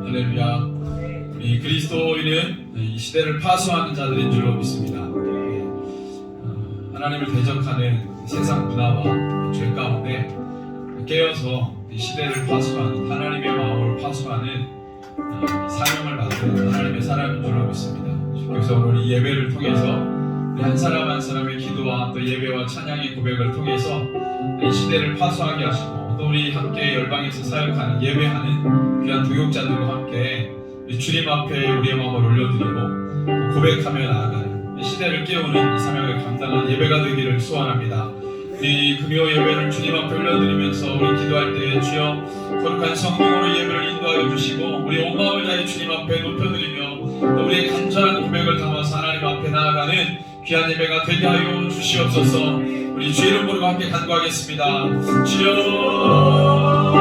할렐루야. 우리 그리스도인은 이 시대를 파수하는 자들인 줄로 믿습니다. 하나님을 대적하는 세상 문화와 죄 가운데 깨어서 이 시대를 파수하는, 하나님의 마음을 파수하는 사명을 받은 하나님의 사람인 줄로 믿습니다. 그래서 오늘 이 예배를 통해서 우리 한 사람 한 사람의 기도와 또 예배와 찬양의 고백을 통해서 이 시대를 파수하게 하시고, 또 우리 함께 열방에서 사역하는 예배하는 귀한 동역자들과 함께 주님 앞에 우리의 마음을 올려드리고 고백하며 나아가는 시대를 깨우는 이 사명을 감당하는 예배가 되기를 소원합니다. 이 금요 예배를 주님 앞에 올려드리면서 우리 기도할 때 주여 거룩한 성령으로 예배를 인도하여 주시고, 우리 온 마음을 다해 주님 앞에 높여드리며 또 우리의 간절한 고백을 담아서 하나님 앞에 나아가는 귀한 예배가 되게 하여 주시옵소서. 우리 주 이름 부르고 함께 간구하겠습니다. 주여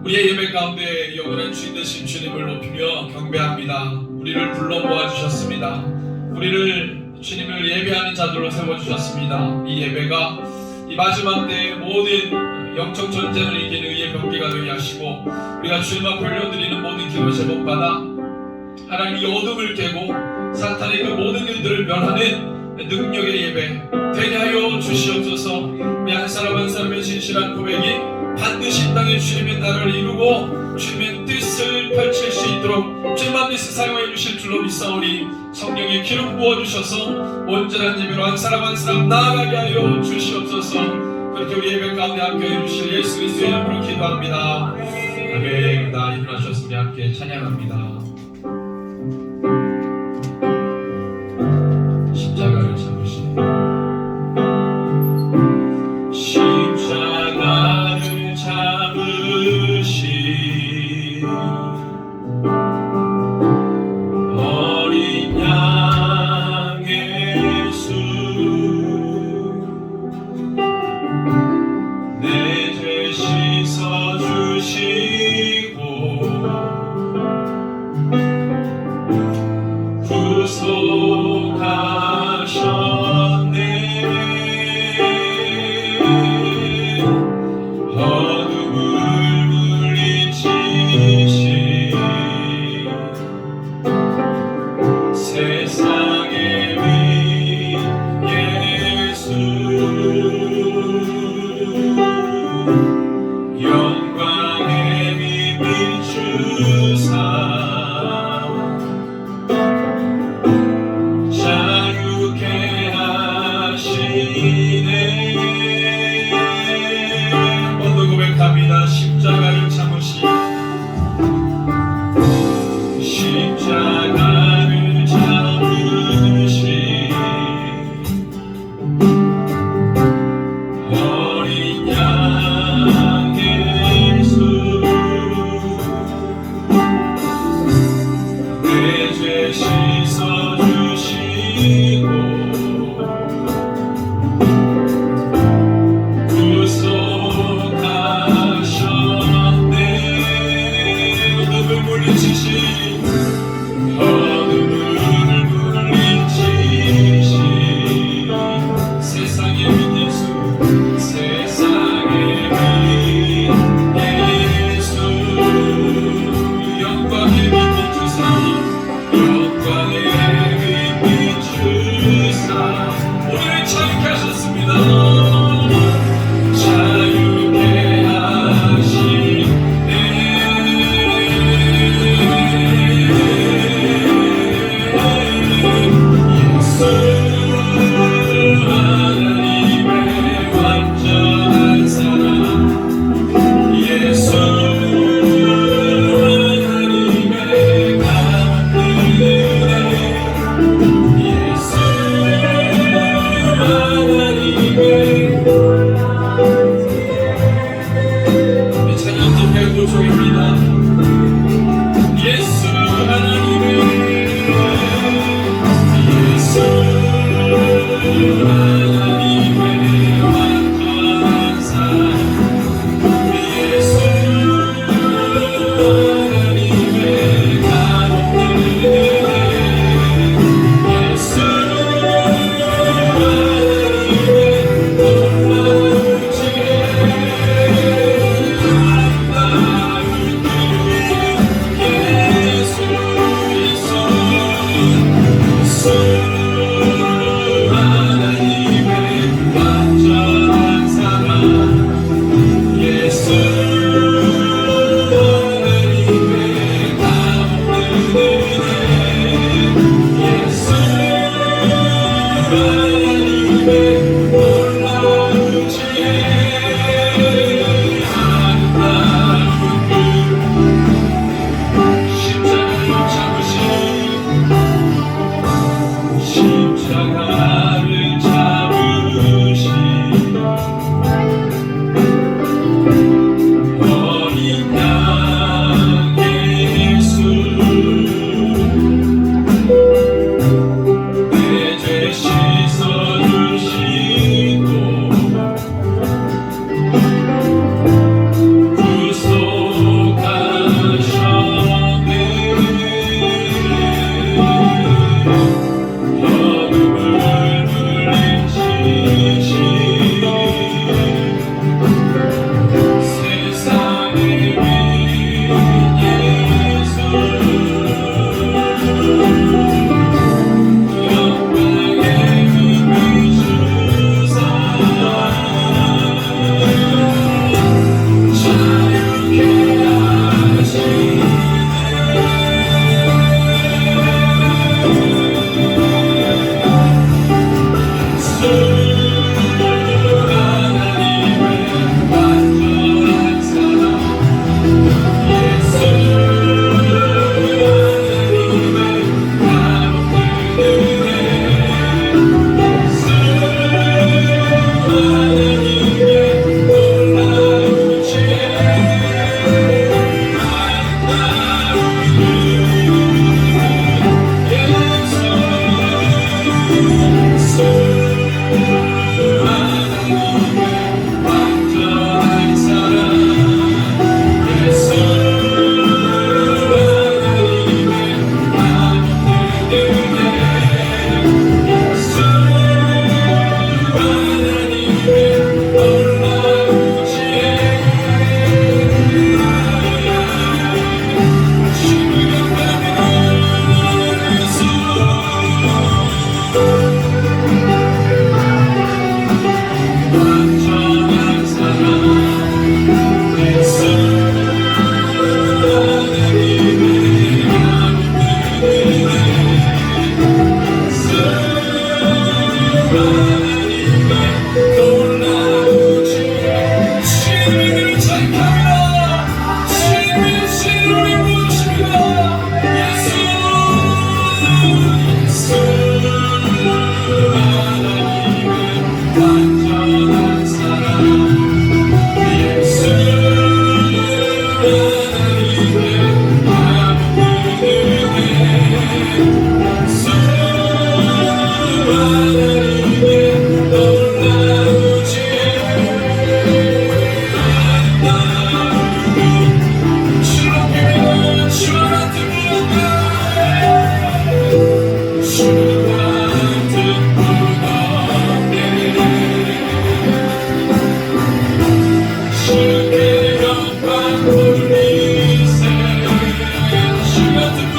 우리의 예배 가운데 영원한 주인 되신 주님을 높이며 경배합니다. 우리를 불러 모아주셨습니다. 우리를 주님을 예배하는 자들로 세워주셨습니다. 이 예배가 이 마지막 때의 모든 영적 전쟁을 이기는 의의 경계가 되게 하시고, 우리가 주님 앞에 올려드리는 모든 기도 제목마다 하나님이 어둠을 깨고 사탄의 그 모든 일들을 멸하는 능력의 예배 되게 하여 주시옵소서. 우리 한 사람 한 사람의 진실한 고백이 반드시 땅에 주님의 나라를 이루고 주님의 뜻을 펼칠 수 있도록 주님만 뜻을 사용해 주실 줄로 믿사오니, 성령의 기름 부어주셔서 온전한 예배로 한 사람 한 사람 나아가게 하여 주시옵소서. 그렇게 우리 예배 가운데 함께해 주실 예수 그리스도의 이름으로 기도합니다. 아멘. 다 일어나셔서 우리 함께 찬양합니다. 십자가를 잡으시네. 십자가를 잡으시 어린 양 예수, 내 죄 씻어주시고 하나님의 완전한 사랑 예수 하나님의 감없는 은혜 예수 하나님의 놀라운 지혜 아름다운 그 예수 예수 하나님의 완전한 사랑 예수 하나님의 감없는 은혜 예수 하나님의 놀라운 지혜 아름다운 그 십자가를 잡으신 십자가를 잡으신 어린 양 예수 내 죄 씻어주시고 구속하셨네 어둠을 물리치신 세상의 위 예수 영광의 힘을 주사 자유케 하시네 하나님의 완전한 사랑 예수 하나님의 감없는 은혜 예수 하나님의 놀라운 지혜 아름다운 예수 하나님의 완전한 사랑 예수 하나님의 감없는 은혜 예수 하나님의 놀라운 지혜 지금 영광을 예수 완전한 사랑 예수 하나님의 감없는 은혜 예수 하나님의 놀라운 지혜 주님을 찬양합니다. 주님의 신으로 부르십니다. 예수 예수 하나님의 완전한 사랑 예수 하나님의 감없는 은혜 예수 하나님의 놀라운 지혜 아름다운 주 앞에 주와 같은 분 없네 주 같은 분 없네 주께 영광 돌리세 주 같은 분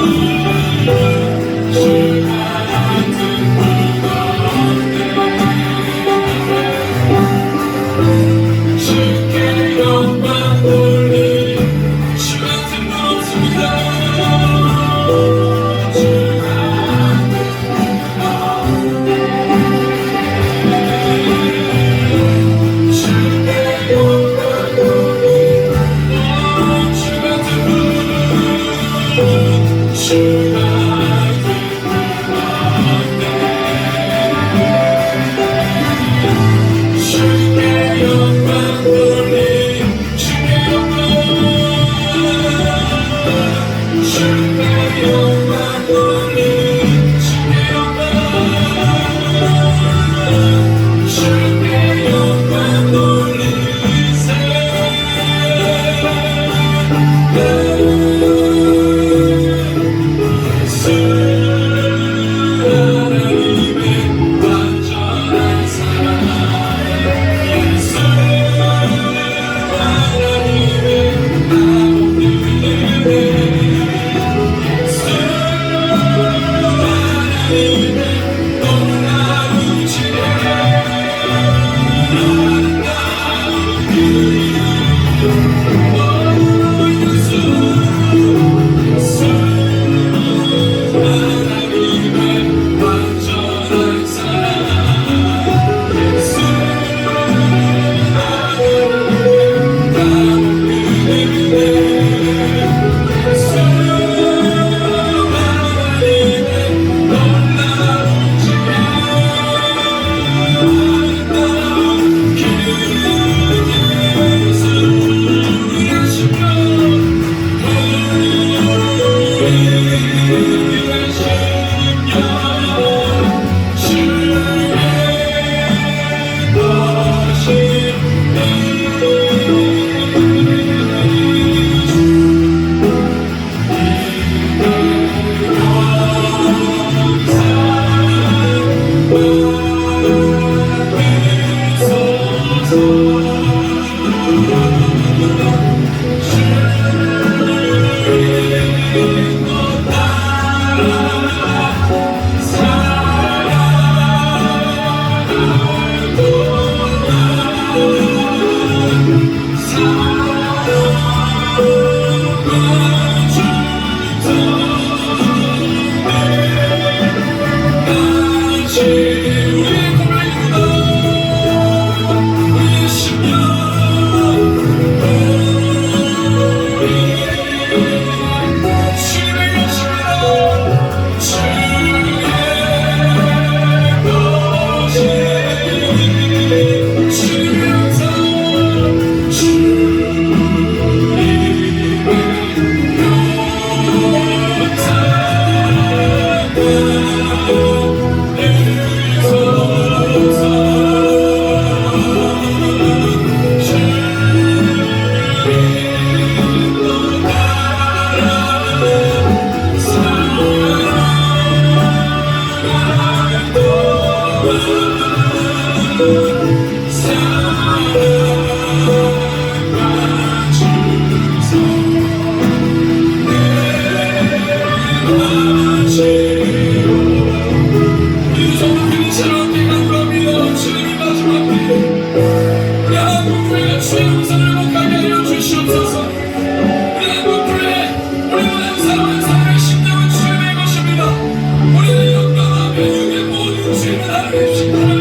우리는 영광하며 육의 모든 죄를 하나님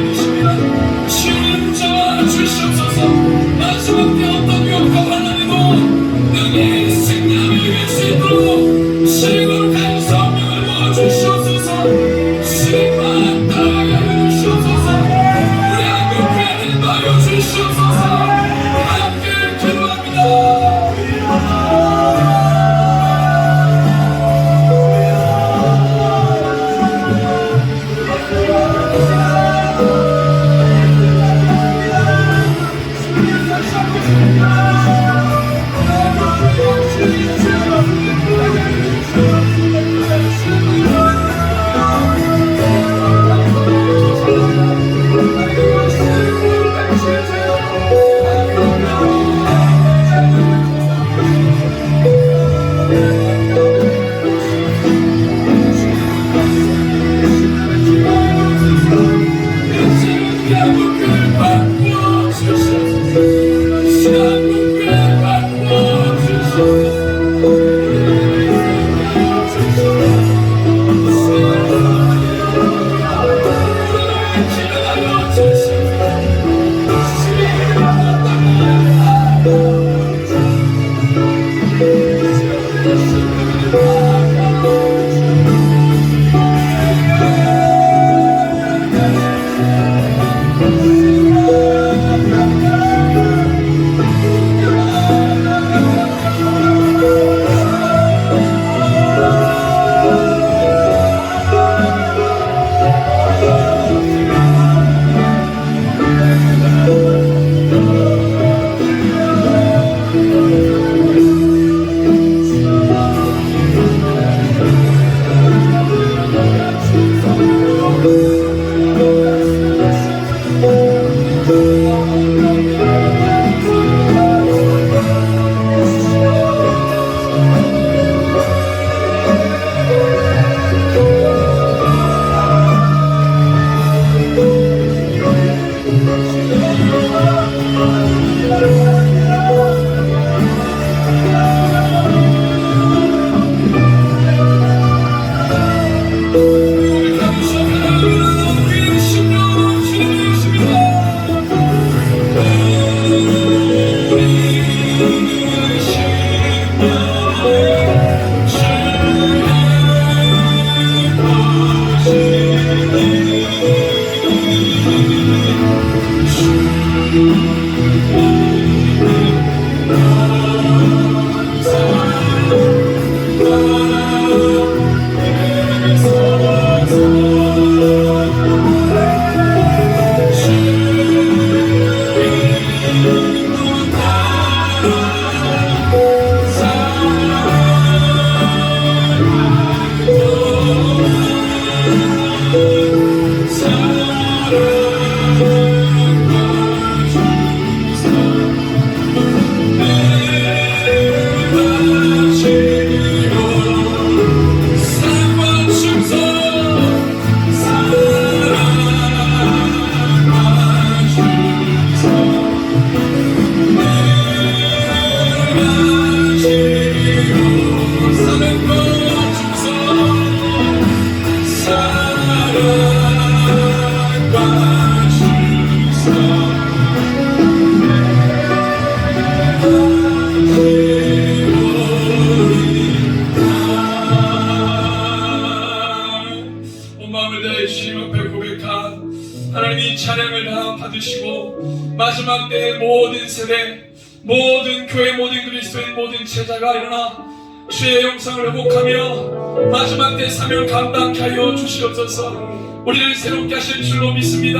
하나님이 찬양을 다 받으시고 마지막 때의 모든 세대, 모든 교회, 모든 그리스도인, 모든 제자가 일어나 주의 영성을 회복하며 마지막 때 사명을 감당케 하여 주시옵소서. 우리를 새롭게 하실 줄로 믿습니다.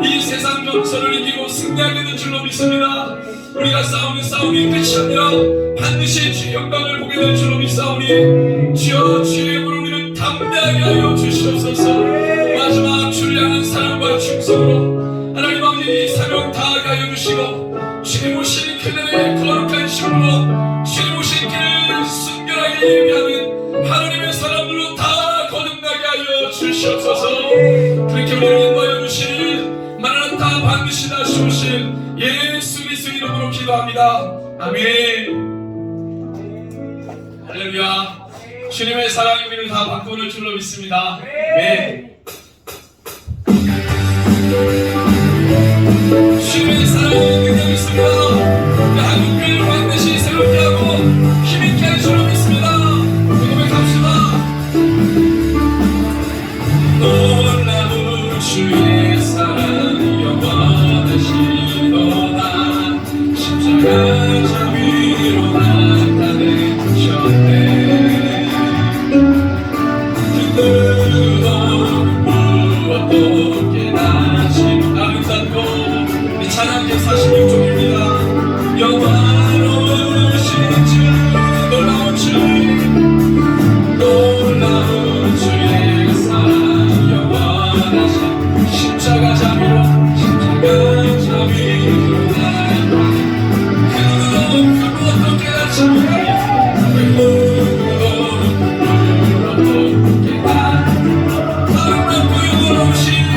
이 세상 정서를 이기고 승리하게 된 줄로 믿습니다. 우리가 싸우는 싸움이 끝이 아니라 반드시 주의 영광을 보게 될 줄로 믿사오니 주여 주의 영광을 우리는 담대하게 하여 주시옵소서. 마지막 주를 향한 사랑과 충성으로 하나님 아버지 이 사명 다하게 하여 주시고 주님 오신 그들의 거룩한 심으로 주님 오신 길을 순결하게 예비하는 하나님의 사람들로 다 거듭나게 하여 주시옵소서. 그렇게 우리를 인도하여 주실 마라나타 반드시 다시 오실 예수 그리스도 이름으로 기도합니다. 아멘. 할렐루야. 주님의 사랑이 우리를 다 바꾸는 줄로 믿습니다. 아멘. 주님의 사랑이 능력 있습니다. 한국교회를 반드시 새롭게 하고 힘있게 할 줄로 믿습니다. 고백합시다. 놀라운 주의 사랑이 영원하시도다. 십자가 자비로 나타내셨네. 그들도 무엇도 깨닫지 아름답고 찬양의 46쪽입니다. 영화로우신 주 놀라운 주 놀라운 주의 사랑 영원하신 십자가 자비로 그것도 깨닫지 못하니 그것도 깨닫지 아름답고 영원하신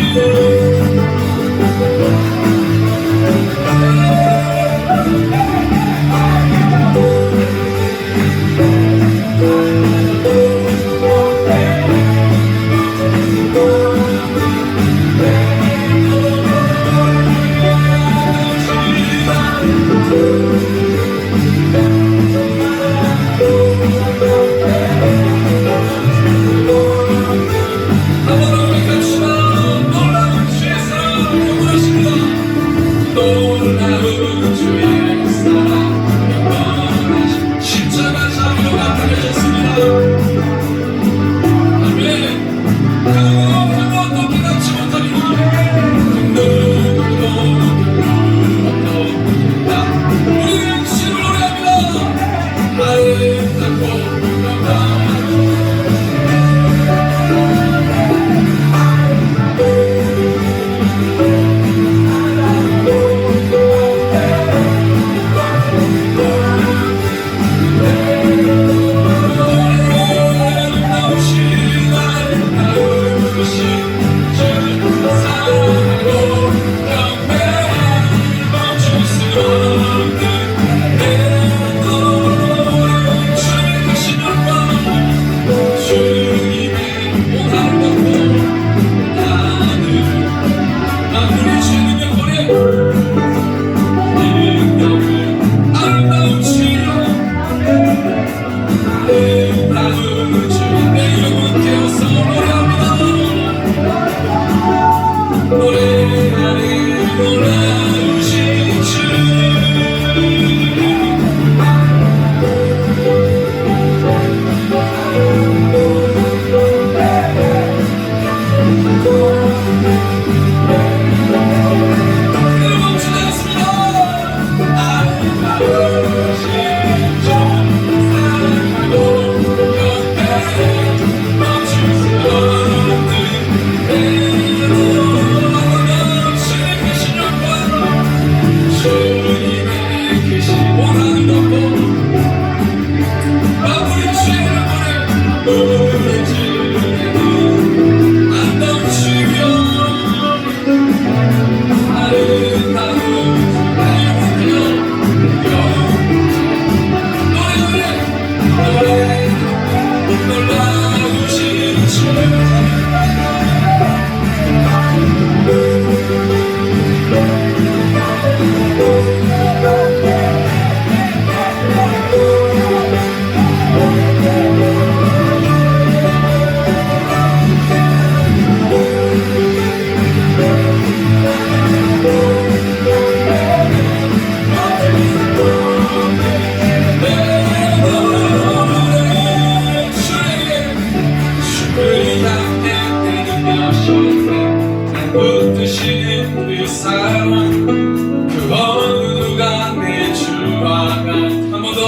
되시는 그 사랑 그 어느 누가 내 주와 같 한 번 더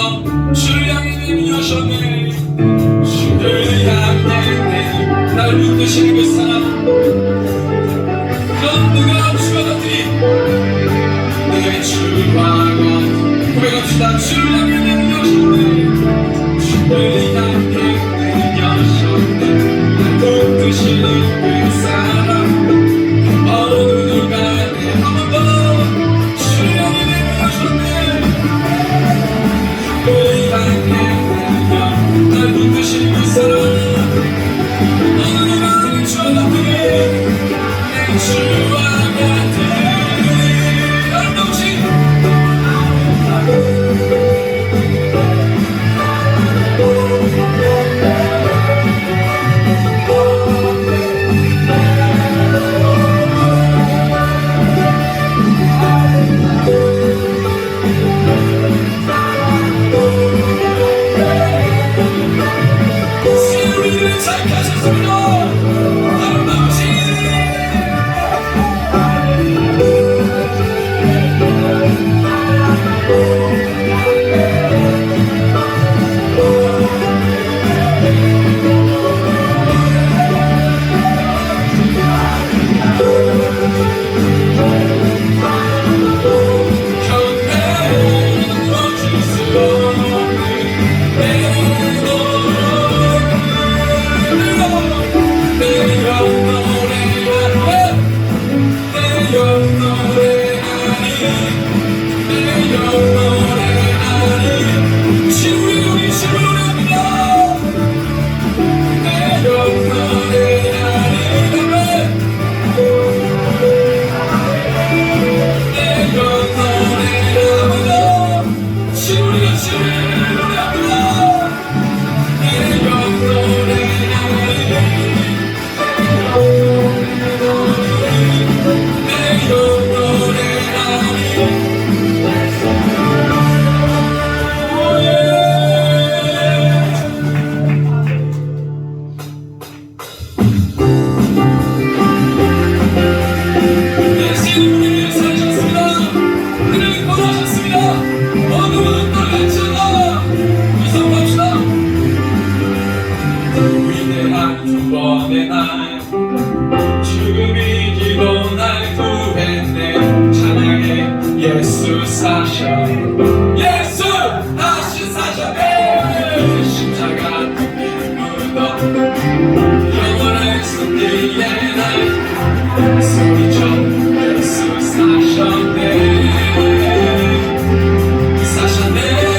주를 향해 내미셨네 주를 향해 날 붙드시는 그 사랑 넌 누가 주와 같으니 내 주와 같 고백합시다 주를 향해 내미셨네 주를 향해 내미셨네 날 붙드시는 그 사랑 어느 누가 내 한 번 더 주를 향해 내미셨네 주를 향해 날 붙드시는 그 사랑 어느 누가 내 주와 같으니 내 주와 같으니 아름다우신 우리를 잘하셨습니다. 아름다우신 예수 사셔 예수 다시 사셨네 십자가 묻어 영원한 승리의 날 소리쳐 예수 사셨네 사셨네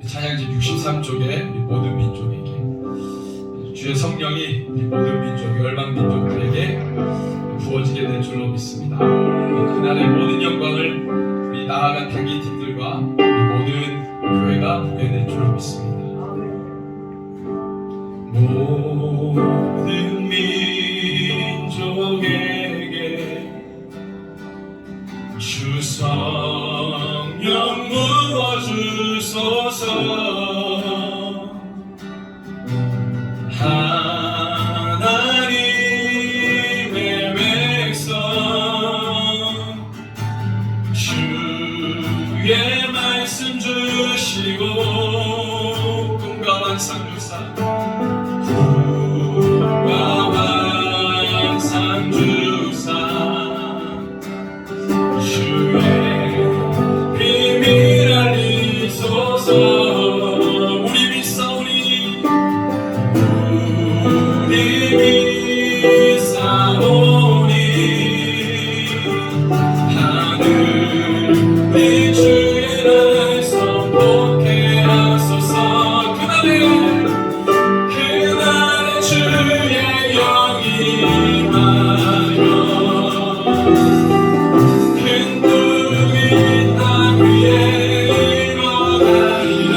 찬양지 63쪽에 우리 모든 민족에게 주의 성령이 우리 모든 민족, 열방 민족들에게 부어지게 될 줄로 믿습니다. 그날의 모든 영광을 우리 나아간 단기팀들과 우리 모든 교회가 보게 될 줄로 믿습니다. 모든 민족에게 주 성령 부어주소서. 하나님의 백성 주의 말씀 주시고 꿈과 환상 주사 꿈과 환상 주사 주의 비밀 알리소서. 우리 믿사오니 하늘이 주의 날 선포케 하소서. 그날에 주의 영이 임하여 큰 꿈이 땅 위에 일어나리라.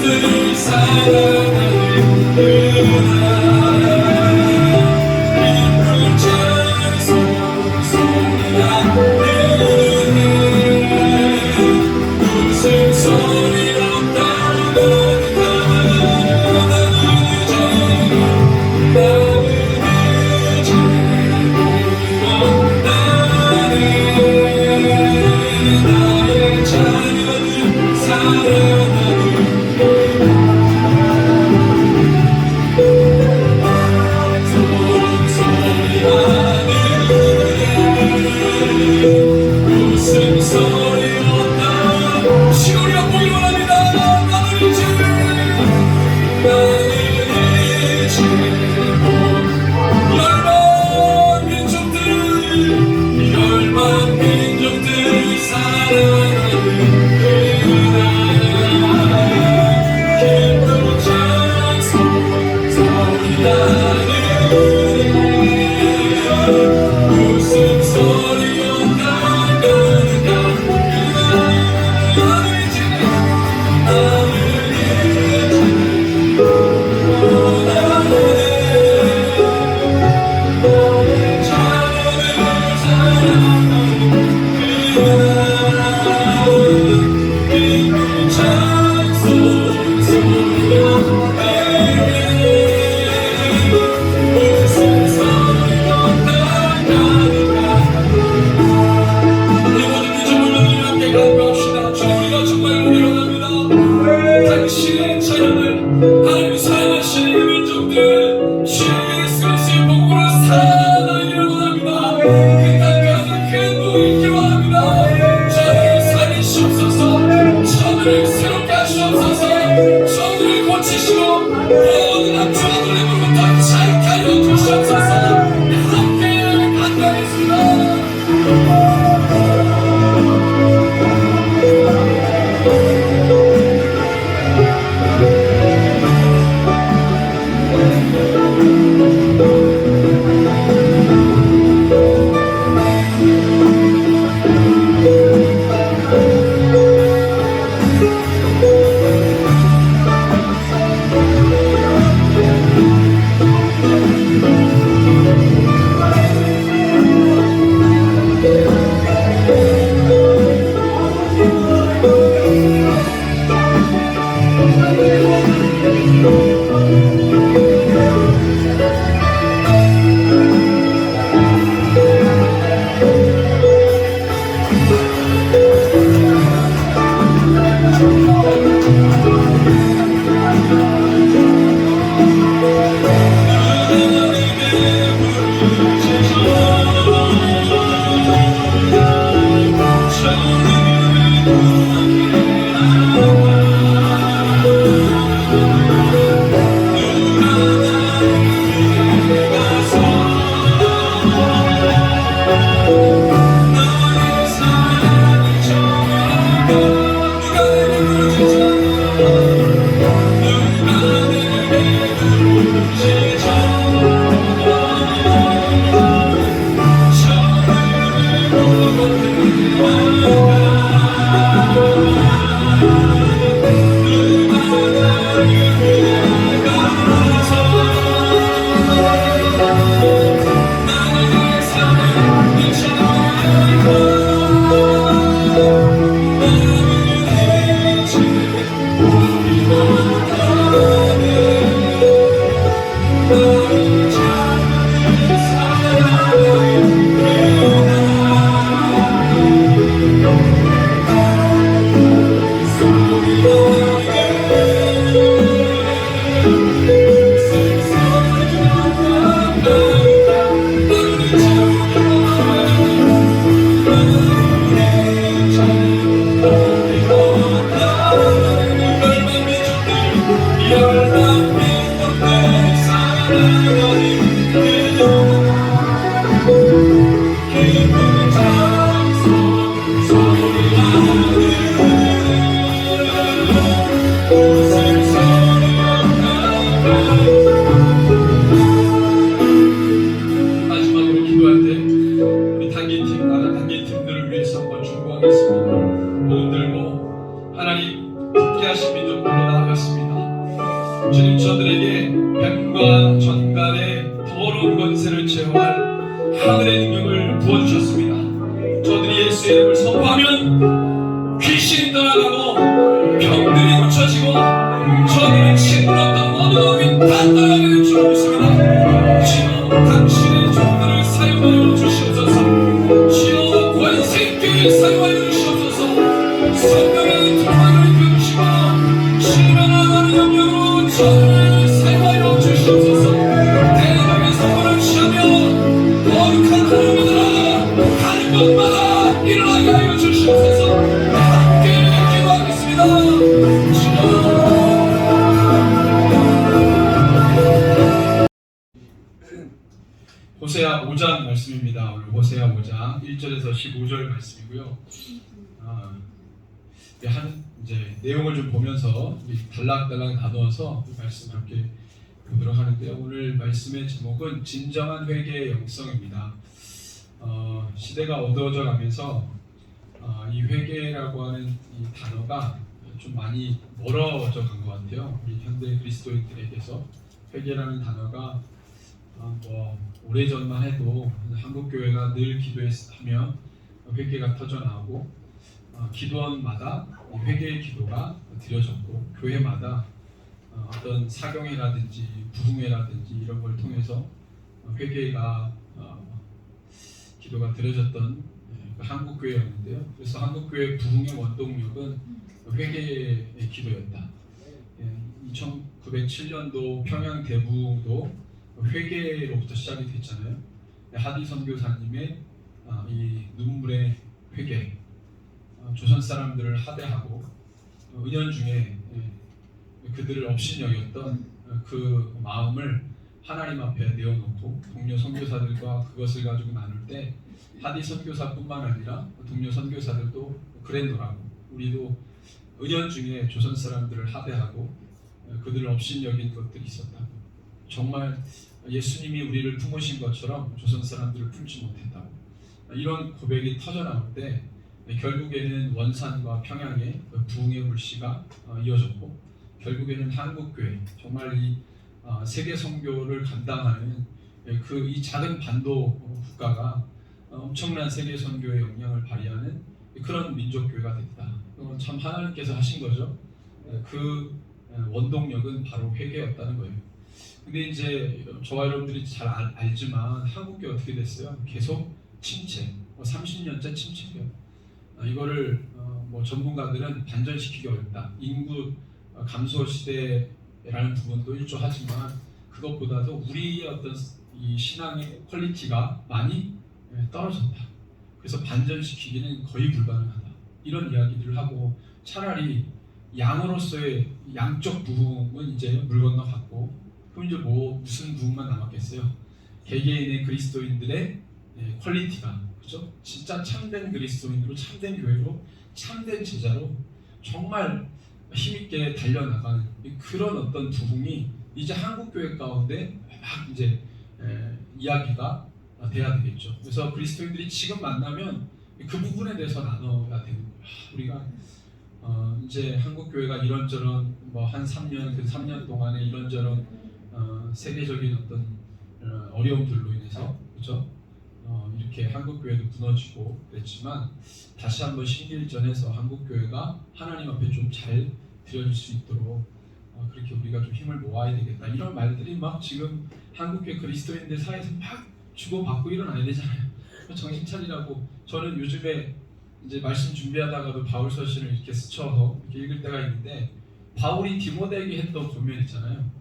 민족들 사랑하는 기쁜 찬송 소리나는 웃음소리로 떠나는 나의 자녀들 사랑하는 웃음소리로 떠나는 시골이가 보기 원합니다. 나는 이제 열방 민족들 사랑하는 기쁜 찬송 소리나는 웃음소리로 나가는 나는 이제 우리 모든 민족을 함께 간구합시다. 주 우리가 주님 저들에게 뱀과 전갈의 더러운 권세를 제어할 하늘의 능력을 부어주셨습니다. 저들이 예수의 이름을 선포하면 귀신이 떠나가고 병들이 고쳐지고 저들의 친구였던 어느 놈이 다 떠나가게 될 줄 믿습니다. 주여 당신의 종들을 사용하여 주시옵소서. 주여 권세교회를 사용하여 주시옵소서. 성령의 통화를 펴주시고 주님의 나라는 영역으로 저들을 사용하여 주시옵소서. 대적의 선물을 취하며 거룩한 하나님이들아 가는 곳마다 일어나게 하여 주시옵소서. 함께 기도하겠습니다. 호세아 5장 말씀입니다. 오늘 호세아 5장 1절에서 15절 말씀이고요. 이제 내용을 좀 보면서 단락단락 나누어서 말씀 함께 보도록 하는데요. 오늘 말씀의 제목은 진정한 회개의 영성입니다. 시대가 어두워져 가면서 이 회개라고 하는 이 단어가 좀 많이 멀어져 간 것 같아요. 우리 현대 그리스도인들에게서 회개라는 단어가 오래전만 해도 한국 교회가 늘 기도하면 회개가 터져 나오고 기도원마다 회개의 기도가 드려졌고 교회마다 어떤 사경회라든지 부흥회라든지 이런 걸 통해서 회개가 기도가 드려졌던 한국 교회였는데요. 그래서 한국 교회 부흥의 원동력은 회개의 기도였다. 1907년도 평양 대부도 회개로부터 시작이 됐잖아요. 하디 선교사님의 이 눈물의 회개, 조선 사람들을 하대하고 은연중에 그들을 업신여겼던 그 마음을 하나님 앞에 내어놓고 동료 선교사들과 그것을 가지고 나눌 때 하디 선교사뿐만 아니라 동료 선교사들도 그랬노라고, 우리도 은연중에 조선 사람들을 하대하고 그들을 업신여긴 것들이 있었다고, 정말 예수님이 우리를 품으신 것처럼 조선 사람들을 품지 못했다고, 이런 고백이 터져 나올 때 결국에는 원산과 평양의 부흥의 불씨가 이어졌고, 결국에는 한국교회, 정말 이 세계 선교를 감당하는 그 이 작은 반도 국가가 엄청난 세계 선교의 영향을 발휘하는 그런 민족교회가 됐다. 참 하나님께서 하신 거죠. 그 원동력은 바로 회개였다는 거예요. 근데 이제 저와 여러분들이 잘 알지만 한국교회 어떻게 됐어요? 계속 침체, 30년째 침체예요. 이거를 전문가들은 반전시키기 어렵다. 인구 감소 시대라는 부분도 일조하지만 그것보다도 우리의 어떤 이 신앙의 퀄리티가 많이 떨어졌다. 그래서 반전시키기는 거의 불가능하다. 이런 이야기들을 하고, 차라리 양으로서의 양적 부흥은 이제 물 건너갔고, 그럼 이제 무슨 부흥만 남았겠어요? 개개인의 그리스도인들의 퀄리티가, 그죠? 진짜 참된 그리스도인으로, 참된 교회로, 참된 제자로 정말 힘있게 달려나가는 그런 어떤 부흥이 이제 한국 교회 가운데 막 이제 이야기가 돼야 되겠죠. 그래서 그리스도인들이 지금 만나면 그 부분에 대해서 나눠야 되는 거예요. 우리가 이제 한국 교회가 이런저런 한 3년, 그 3년 동안에 이런저런 세계적인 어떤 어려움들로 인해서, 그렇죠? 이렇게 한국 교회도 무너지고 그랬지만 다시 한번 신길전해서 한국 교회가 하나님 앞에 좀 잘 드려질 수 있도록 그렇게 우리가 좀 힘을 모아야 되겠다. 이런 말들이 막 지금 한국 교회 그리스도인들 사이에서 막 주고받고 일어나야 되잖아요. 정신 차리라고. 저는 요즘에 이제 말씀 준비하다가도 바울 서신을 이렇게 스쳐서 이렇게 읽을 때가 있는데, 바울이 디모데에게 했던 권면 있잖아요.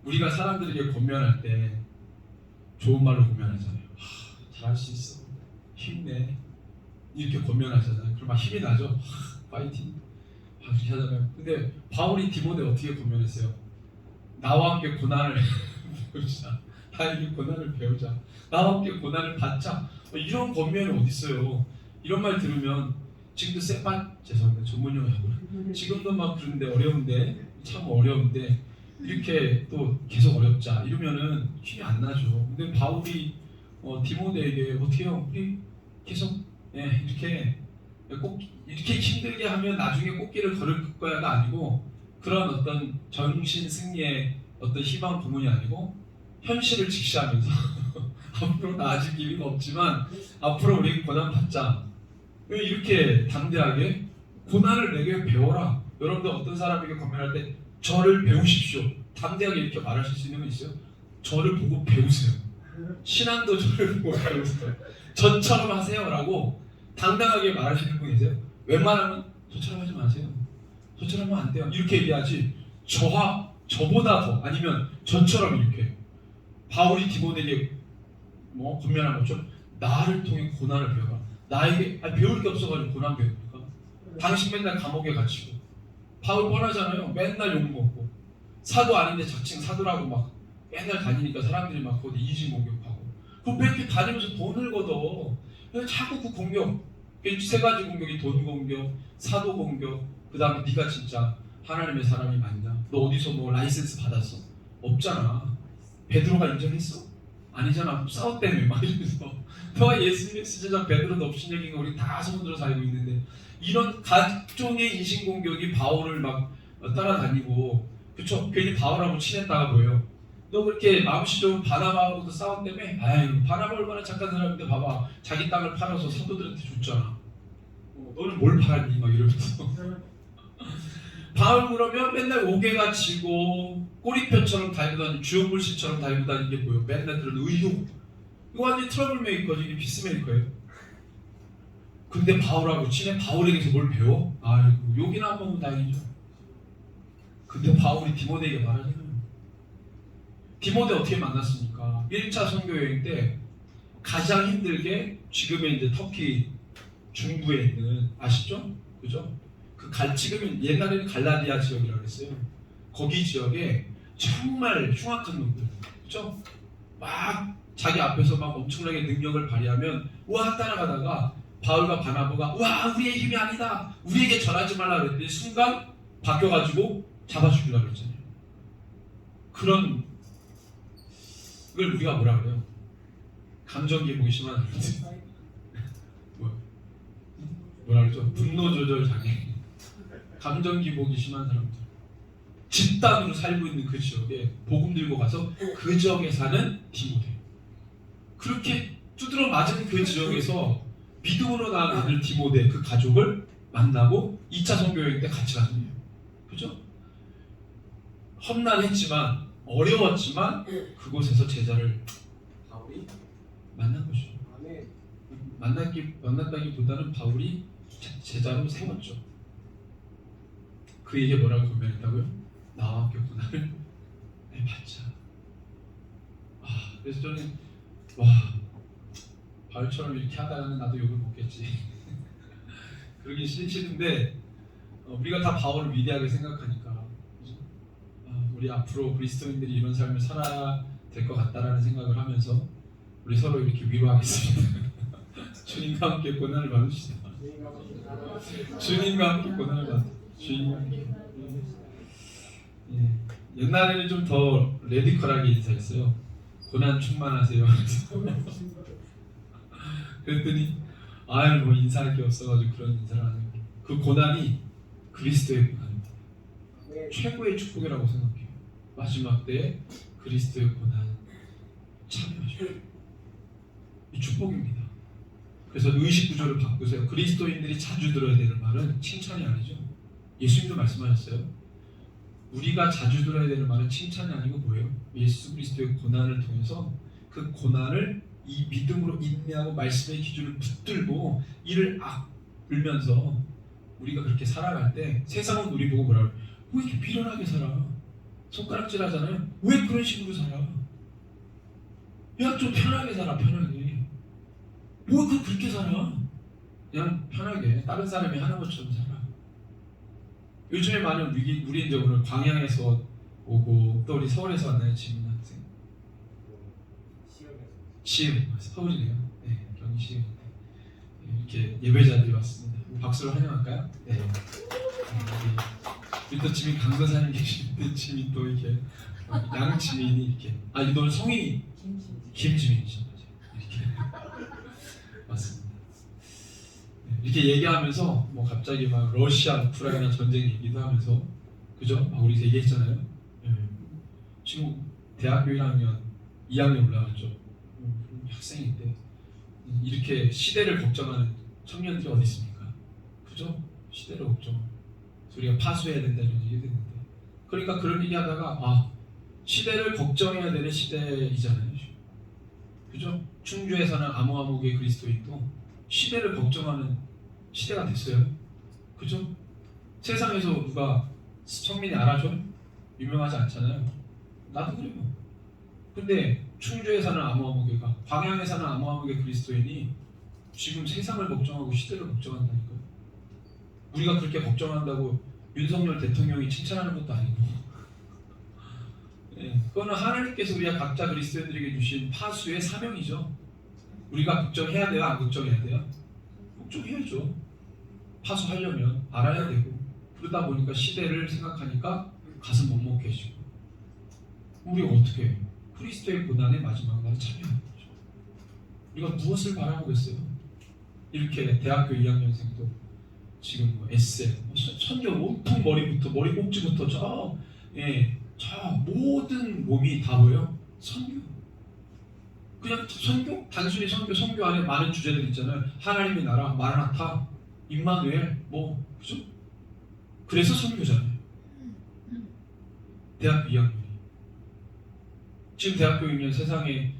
우리가 사람들에게 권면할 때 좋은 말로 권면하잖아요. 잘할 수 있어, 힘내, 이렇게 권면하잖아요. 그럼 막 힘이 나죠. 파이팅, 그렇게 하잖아요. 근데 바울이 디모데 어떻게 권면했어요? 나와 함께 고난을 배우자, 나에게 고난을 배우자, 나와 함께 고난을 받자. 이런 권면이 어디 있어요? 이런 말 들으면 지금도 죄송합니다, 전문용어고 지금도 막 그런데 어려운데, 참 어려운데 이렇게 또 계속 어렵자 이러면은 힘이 안 나죠. 근데 바울이 디모데에게 어떻게 해요? 우리 계속 이렇게 꼭 이렇게 힘들게 하면 나중에 꽃길을 걸을 거야가 아니고, 그런 어떤 정신 승리의 어떤 희망 고문이 아니고 현실을 직시하면서 앞으로 나아질 기미가 없지만 앞으로 우리 고난 받자. 왜 이렇게 담대하게 고난을 내게 배워라. 여러분들 어떤 사람에게 권면할 때 저를 배우십시오. 담대하게 이렇게 말하실 수 있는 분 있어요? 저를 보고 배우세요. 신앙도 저를 보고 배우세요. 저처럼 하세요라고 당당하게 말하시는 분 계세요? 웬만하면 저처럼 하지 마세요. 저처럼 하면 안 돼요. 이렇게 얘기하지. 저보다 더 아니면 저처럼 이렇게 바울이 디모데에게 권면한 것처럼 나를 통해 고난을 배워라. 나에게 배울 게 없어가지고 고난 배웁니까? 당신 맨날 감옥에 갇히고 바울 뻔하잖아요. 맨날 욕먹고 사도 아닌데 자칭 사도라고 막 맨날 다니니까 사람들이 막 거기 이지 공격하고 그 왜 이렇게 다니면서 돈을 걷어? 그냥 자꾸 그 공격 세 가지 공격이 돈 공격, 사도 공격 그 다음에 네가 진짜 하나님의 사람이 맞냐? 너 어디서 뭐 라이센스 받았어? 없잖아. 베드로가 인정했어? 아니잖아. 싸웠다며 막 이러면서 너가 예수님의 수제자 베드로도 없인 얘기가 우리 다 소문들어서 알고 있는데 이런 각종의 인신공격이 바울을 막 따라다니고 그쵸? 괜히 바울하고 친했다가 뭐예요? 너 그렇게 마음씨 좋은 바나바하고도 싸웠다며? 아유 바나바 얼마나 착한 사람인데 봐봐 자기 땅을 팔아서 사도들한테 줬잖아. 너는 뭘 팔았니? 막 이러면서 바울 그러면 맨날 옥에가 지고 꼬리표처럼 달고 다니는 주연불씨처럼 달고 다니는 게 뭐예요? 맨날 그런 의욕 이거 완전히 트러블 메이커지. 이게 피스메이커예요. 근데 바울하고 친해. 바울에게서 뭘 배워? 아이고 욕이나 한 번 다행이죠. 근데 바울이 디모데에게 말하잖아요. 디모데 어떻게 만났습니까? 1차 선교여행 때 가장 힘들게 지금의 이제 터키 중부에 있는 아시죠? 그죠? 지금은 옛날에는 갈라디아 지역이라고 했어요. 거기 지역에 정말 흉악한 놈들, 그죠? 막 자기 앞에서 막 엄청나게 능력을 발휘하면 우와 따라가다가 바울과 바나바가 우와 우리의 힘이 아니다, 우리에게 전하지 말라 그랬더니 순간 바뀌어가지고 잡아 죽이려고 그랬잖아요. 그런 걸 우리가 뭐라 그래요? 감정 기복이 심한 사람들. 뭐라 그러죠? 분노 조절 장애. 감정 기복이 심한 사람들. 집단으로 살고 있는 그 지역에 복음 들고 가서 그 지역에 사는 디모데. 그렇게 두드러 맞은 그 지역에서 믿음으로 나아가는 디모데 그 가족을 만나고 2차 선교여행 때 같이 가잖아요. 그죠? 험난했지만 어려웠지만 그곳에서 제자를 바울이 만난 것이죠. 만났다기보다는 바울이 제자로 세웠죠. 그에게 뭐라고 권면했다고요? 나와 함께 고난을 받자. 그래서 저는 바울처럼 이렇게 하다가는 나도 욕을 먹겠지. 그러기 싫은데 우리가 다 바울을 위대하게 생각하니까 우리 앞으로 그리스도인들이 이런 삶을 살아야 될 것 같다라는 생각을 하면서 우리 서로 이렇게 위로하겠습니다. 주님과 함께 고난을 받으시다. 주님과 함께 고난을 받으시다. 주님과 함께. 옛날에는 좀 더 레디컬하게 인사했어요. 고난 충만하세요. 그랬더니 뭐 인사할 게 없어가지고 그런 인사를 하는 거예요. 그 고난이 그리스도의 고난입니다. 최고의 축복이라고 생각해요. 마지막 때에 그리스도의 고난 참여하십시오. 이 축복입니다. 그래서 의식 구조를 바꾸세요. 그리스도인들이 자주 들어야 되는 말은 칭찬이 아니죠. 예수님도 말씀하셨어요. 우리가 자주 들어야 되는 말은 칭찬이 아니고 뭐예요? 예수 그리스도의 고난을 통해서 그 고난을 이 믿음으로 인내하고 말씀의 기준을 붙들고 이를 악불면서 우리가 그렇게 살아갈 때 세상은 우리 보고 뭐라 그래요? 왜 이렇게 비련하게 살아? 손가락질 하잖아요. 왜 그런 식으로 살아? 야 좀 편하게 살아. 편하게. 뭐 그렇게 살아? 그냥 편하게 다른 사람이 하는 것처럼 살아. 요즘에 많은 우리 이제 오늘 광양에서 오고 또 우리 서울에서 왔나요? 지민 학생? 시흥 서울이네요. 네, 경기 시흥. 이렇게 예배자들이 왔습니다. 박수로 환영할까요? 네. 우리 또 지민 강도사님 계시는데 지민 또 이렇게 양지민이 이렇게 너 성인이 김지민이죠. 이렇게 맞습니다. 이렇게 얘기하면서 뭐 갑자기 막 러시아 우크라이나 전쟁 얘기도 하면서 그죠? 우리 얘기했잖아요. 예. 지금 대학교 1학년, 2학년 올라갔죠. 학생인데 이렇게 시대를 걱정하는 청년들이 어디 있습니까? 그죠? 시대를 걱정. 우리가 파수해야 된다 이런 얘기 듣는데, 그러니까 그런 얘기하다가 시대를 걱정해야 되는 시대이잖아요. 그죠? 충주에서는 아무아무개 그리스도인도 시대를 걱정하는 시대가 됐어요. 그죠? 세상에서 누가 성민이 알아줘요? 유명하지 않잖아요. 나도 그래요. 근데 충주에 사는 아무아무개가, 광양에 사는 아무아무개 그리스도인이 지금 세상을 걱정하고 시대를 걱정한다니까요. 우리가 그렇게 걱정한다고 윤석열 대통령이 칭찬하는 것도 아니고, 그거는 하나님께서 우리가 각자 그리스도인들에게 주신 파수의 사명이죠. 우리가 걱정해야 돼요? 안 걱정해야 돼요? 걱정해야죠. 파수하려면 알아야 되고, 그러다 보니까 시대를 생각하니까 가슴 먹먹해지고, 우리가 어떻게 해요? 그리스도의 고난의 마지막 날에 참여하는 거죠. 우리가 무엇을 바라보겠어요? 이렇게 대학교 2학년생도 지금 에세, 선교 온통 머리부터 머리 꼭지부터 저 모든 몸이 다 뭐예요? 선교. 그냥 선교? 단순히 선교 안에 많은 주제들 있잖아요. 하나님의 나라, 마라나타, 임마누엘, 그죠? 그래서 선교잖아요. 대학교 2학년이. 지금 대학교 2학년 세상에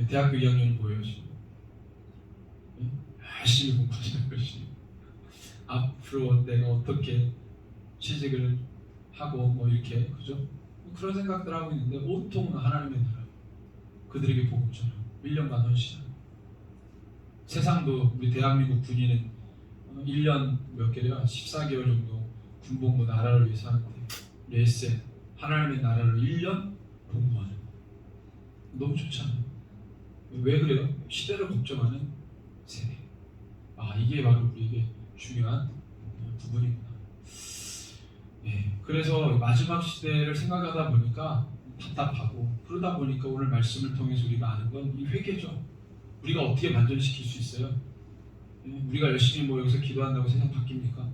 대학교 2학년이 뭐예요 지금? 열심히 공부하시는 것이, 앞으로 내가 어떻게 취직을 하고 이렇게, 그죠? 그런 생각들 하고 있는데 온통 하나님의 나라, 그들에게 복음 전하고 1년간 헌신하고. 세상도 우리 대한민국 군인은 1년 몇 개래요? 14개월 정도 군복무 나라를 위해서 하는데, 레센 하나님의 나라를 1년 복무하는, 너무 좋잖아요. 왜 그래요? 시대를 걱정하는 세대. 이게 바로 우리에게 중요한 부분입니다. 그래서 마지막 시대를 생각하다 보니까 답답하고, 그러다 보니까 오늘 말씀을 통해서 우리가 아는 건 이 회개죠. 우리가 어떻게 반전시킬 수 있어요? 우리가 열심히 여기서 기도한다고 세상 바뀝니까?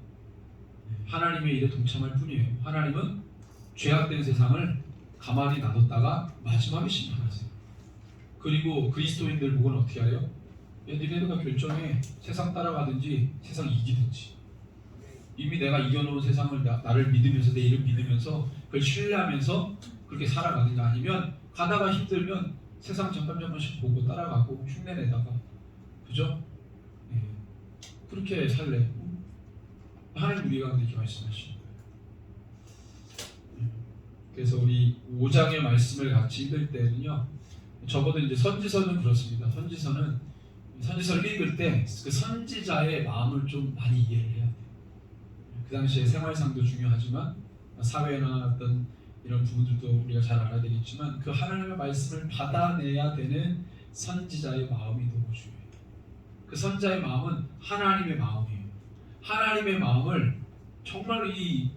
하나님의 일에 동참할 뿐이에요. 하나님은 죄악된 세상을 가만히 놔뒀다가 마지막에 심판하세요. 그리고 그리스도인들 보고는 어떻게 해요? 니네가 결정해. 세상 따라가든지 세상 이기든지. 이미 내가 이겨놓은 세상을 나를 믿으면서, 내 이름 믿으면서 그걸 신뢰하면서 그렇게 살아가든지, 아니면 가다가 힘들면 세상 잠깐씩 보고 따라가고 흉내내다가, 그죠? 그렇게 살래. 하나님 우리가 이렇게 말씀하시는 거예요. 그래서 우리 5장의 말씀을 같이 읽을 때는요, 적어도 이제 선지서는 그렇습니다. 선지서를 읽을 때 그 선지자의 마음을 좀 많이 이해를 해야 돼요. 그 당시에 생활상도 중요하지만 사회나 어떤 이런 부분들도 우리가 잘 알아야 되겠지만, 그 하나님의 말씀을 받아내야 되는 선지자의 마음이 너무 중요해요. 그 선지자의 마음은 하나님의 마음이에요. 하나님의 마음을 정말로 이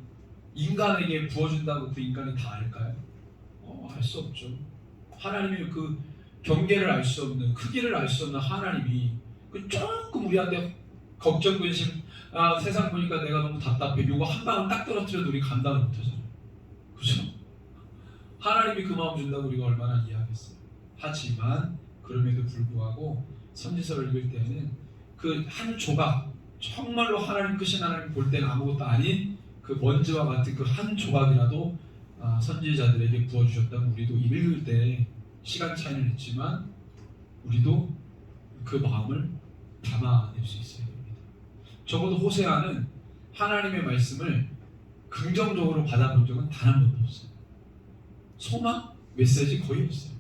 인간에게 부어준다고 그 인간이 다 알까요? 알 수 없죠. 하나님의 그 경계를 알 수 없는, 크기를 알 수 없는 하나님이 그 조금 우리한테 걱정, 근심, 세상 보니까 내가 너무 답답해, 요거 한 방울 딱 떨어뜨려도 우리 감당을 못하잖아요. 그죠? 하나님이 그 마음 준다고 우리가 얼마나 이해하겠어요. 하지만 그럼에도 불구하고 선지서를 읽을 때는 그 한 조각, 정말로 하나님 크신 하나님 볼 때는 아무것도 아닌 그 먼지와 같은 그 한 조각이라도 선지자들에게 부어주셨다면, 우리도 읽을 때 시간 차이는 있지만 우리도 그 마음을 담아낼 수 있어야 됩니다. 적어도 호세아는 하나님의 말씀을 긍정적으로 받아본 적은 단 한 번도 없어요. 소망? 메시지 거의 없어요.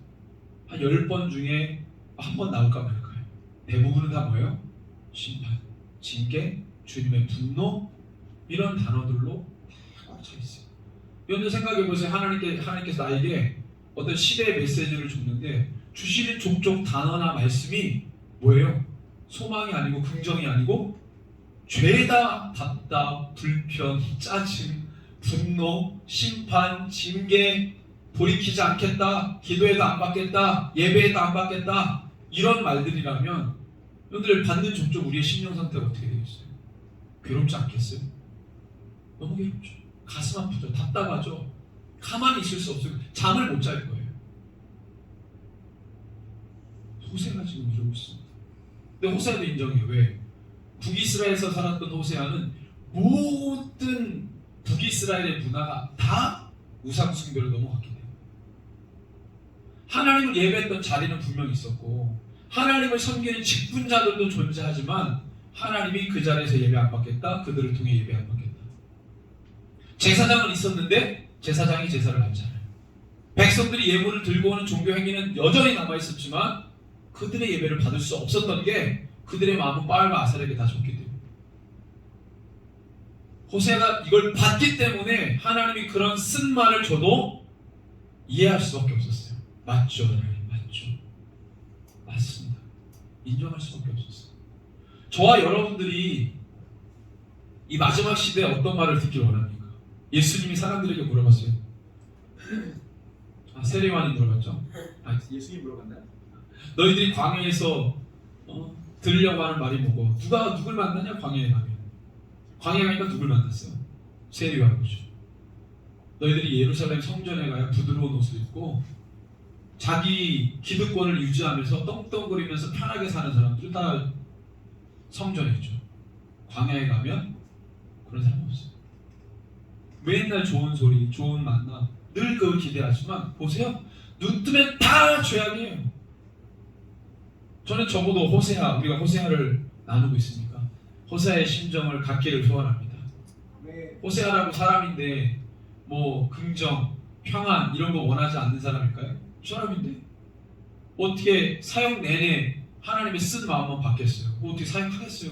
한 10번 중에 한 번 나올까 말까요. 대부분은 다 뭐예요? 심판, 징계, 주님의 분노, 이런 단어들로 꽉 차 있어요. 여러분 생각해보세요. 하나님께서 나에게 어떤 시대의 메시지를 줬는데 주시는 종종 단어나 말씀이 뭐예요? 소망이 아니고 긍정이 아니고 죄다, 답답, 불편, 짜증, 분노, 심판, 징계, 돌이키지 않겠다, 기도해도 안 받겠다, 예배해도 안 받겠다, 이런 말들이라면 여러분들 받는 종종 우리의 심령 상태가 어떻게 되겠어요? 괴롭지 않겠어요? 너무 괴롭죠. 가슴 아프죠. 답답하죠. 가만히 있을 수 없어요. 잠을 못 잘 거예요. 호세아가 지금 이러고 있습니다. 근데 호세아도 인정해요. 왜? 북이스라엘에서 살았던 호세아는 모든 북이스라엘의 문화가 다 우상 숭배로 넘어갔기 때문에 하나님을 예배했던 자리는 분명히 있었고 하나님을 섬기는 직분자들도 존재하지만 하나님이 그 자리에서 예배 안 받겠다. 그들을 통해 예배 안 받겠다. 제사장은 있었는데 제사장이 제사를 받지 않아요. 백성들이 예물을 들고 오는 종교 행위는 여전히 남아있었지만 그들의 예배를 받을 수 없었던 게 그들의 마음은 바알과 아사르에게 다 줬기 때문에 호세아가 이걸 받기 때문에 하나님이 그런 쓴 말을 줘도 이해할 수밖에 없었어요. 맞죠, 하나님, 맞죠. 맞습니다. 인정할 수밖에 없었어요. 저와 여러분들이 이 마지막 시대에 어떤 말을 듣길 원합니까? 예수님이 사람들에게 물어봤어요. 세례요한이 물어봤죠. 예수님 물어봤나요? 너희들이 광야에서 들으려고 하는 말이 뭐고 누가 누굴 만나냐? 광야에 가면. 광야에 가니까 누굴 만났어요? 세례요한이죠. 너희들이 예루살렘 성전에 가야 부드러운 옷을 입고 자기 기득권을 유지하면서 떵떵거리면서 편하게 사는 사람들은 다 성전에 있죠. 광야에 가면 그런 사람 없어요. 맨날 좋은 소리, 좋은 만나 늘 그걸 기대하지만 보세요. 눈 뜨면 다 죄악이에요. 저는 적어도 우리가 호세아를 나누고 있으니까 호세아의 심정을 갖기를 소원합니다. 호세아라고 사람인데 뭐 긍정, 평안 이런 거 원하지 않는 사람일까요? 사람인데 어떻게 사역 내내 하나님의 쓴 마음만 받겠어요? 어떻게 사역하겠어요?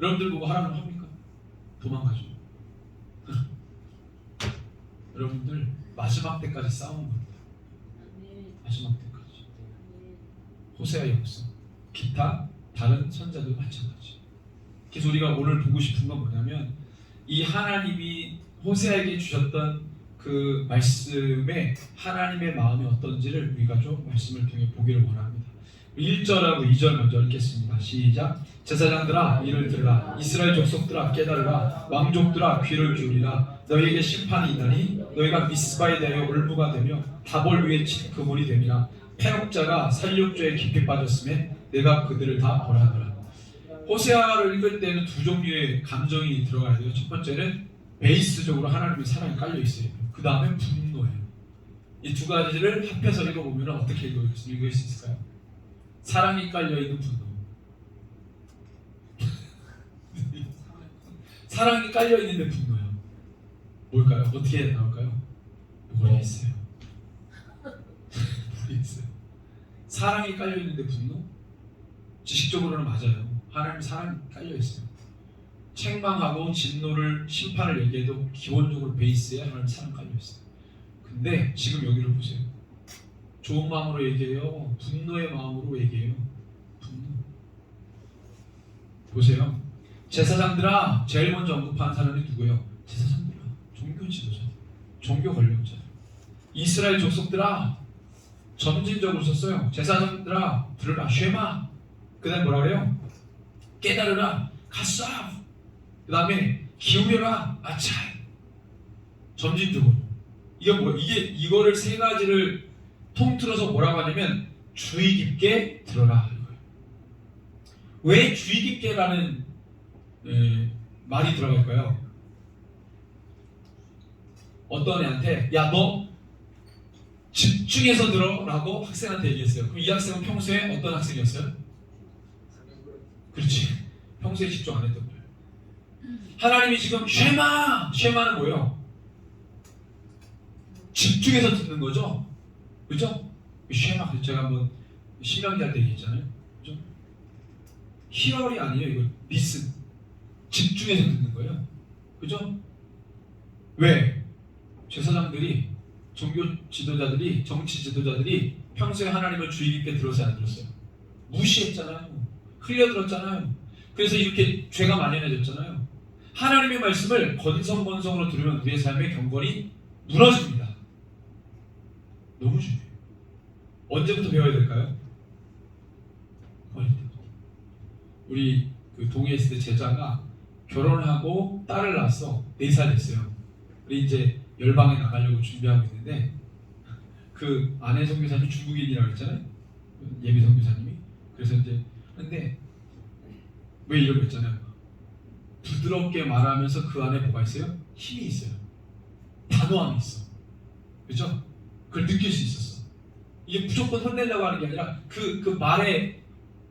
여러분들 보고 하라고 합니까? 도망가죠. 여러분들 마지막 때까지 싸우는 겁니다. 마지막 때까지. 호세아의 역사, 기타 다른 선자도 마찬가지. 그래서 우리가 오늘 보고 싶은 건 뭐냐면 이 하나님이 호세아에게 주셨던 그 말씀에 하나님의 마음이 어떤지를 우리가 좀 말씀을 통해 보기를 원합니다. 1절하고 2절 먼저 읽겠습니다. 시작. 제사장들아 이를 들으라. 이스라엘 족속들아 깨달으라. 왕족들아 귀를 기울이라. 너희에게 심판이 있나니 너희가 미스바에 대하여 올무가 되며 다볼 위에 친 그물이 됨이라. 패역자가 살육죄에 깊이 빠졌음에 내가 그들을 다 벌하노라. 호세아를 읽을 때는 두 종류의 감정이 들어가야 돼요. 첫 번째는 베이스적으로 하나님의 사랑이 깔려 있어요. 그 다음에 분노예요. 이 두 가지를 합해서 읽어보면 어떻게 읽을 수 있을까요? 사랑이 깔려 있는 분노. 사랑이 깔려 있는데 분노요. 뭘까요? 어떻게 나올까요? 머리에 있어요. 머리에 있어요. 사랑이 깔려 있는데 분노? 지식적으로는 맞아요. 하나님 사랑이 깔려 있어요. 책망하고 진노를 심판을 얘기해도 기본적으로 베이스에 하나님 사랑 깔려 있어요. 근데 지금 여기를 보세요. 좋은 마음으로 얘기해요? 분노의 마음으로 얘기해요? 분노. 보세요. 제사장들아, 제일 먼저 언급한 사람이 누구예요? 제사장들아, 종교 지도자들, 종교 권력자들. 이스라엘 족속들아, 점진적으로 썼어요. 제사장들아, 들으라, 쉐마. 그 다음에 뭐라 그래요? 깨달으라, 가싸. 그 다음에 기울여라, 아차. 점진적으로. 이거를 세 가지를 통틀어서 뭐라고 하냐면 주의 깊게 들어라. 왜 주의 깊게라는 말이 들어갈까요? 어떤 애한테 야 너 집중해서 들어라고 학생한테 얘기했어요. 그럼 이 학생은 평소에 어떤 학생이었어요? 그렇지. 평소에 집중 안 했던 거예요. 하나님이 지금 쉐마는 뭐예요? 집중해서 듣는 거죠. 그죠? 쉐마 제가 한번 신명기 할 때 얘기했잖아요. 그죠? 히얼이 아니에요. 이거 리슨. 집중해서 듣는 거예요. 그죠? 왜? 제사장들이, 종교 지도자들이, 정치 지도자들이 평소에 하나님을 주의 깊게 들었어요, 안 들었어요? 무시했잖아요. 흘려들었잖아요. 그래서 이렇게 죄가 만연해졌잖아요. 하나님의 말씀을 건성건성으로 들으면 우리의 삶의 경건이 무너집니다. 너무 중요해요. 언제부터 배워야 될까요? 어릴 때부터. 우리 그 동해에 있을 때 제자가 결혼하고 딸을 낳았어. 4살 됐어요. 우리 이제 열방에 나가려고 준비하고 있는데 그 아내 선교사님이 중국인이라고 했잖아요. 예비 선교사님이. 그래서 이제 근데 왜 이러고 했잖아요. 부드럽게 말하면서 그 안에 뭐가 있어요? 힘이 있어요. 단호함이 있어. 그렇죠? 그걸 느낄 수 있었어. 이게 무조건 혼내려고 하는 게 아니라 그 말의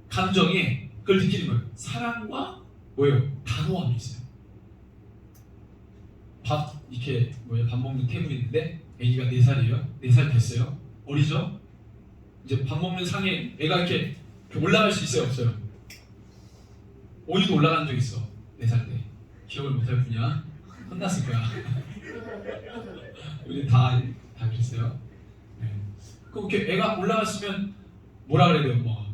감정이 그걸 느끼는 거예요. 사랑과 뭐예요? 단호함이 있어요. 밥 이렇게 밥 먹는 테이블이 있는데 애기가 4살이에요. 4살 됐어요. 어리죠? 이제 밥 먹는 상에 애가 이렇게 올라갈 수 있어요? 없어요? 오이도 올라간 적 있어. 4살 때. 기억을 못할 뿐이야. 혼났을 거야. 우리 다 그랬어요. 네. 그럼 이렇게 애가 올라갔으면 뭐라 그래야 돼요, 엄마가?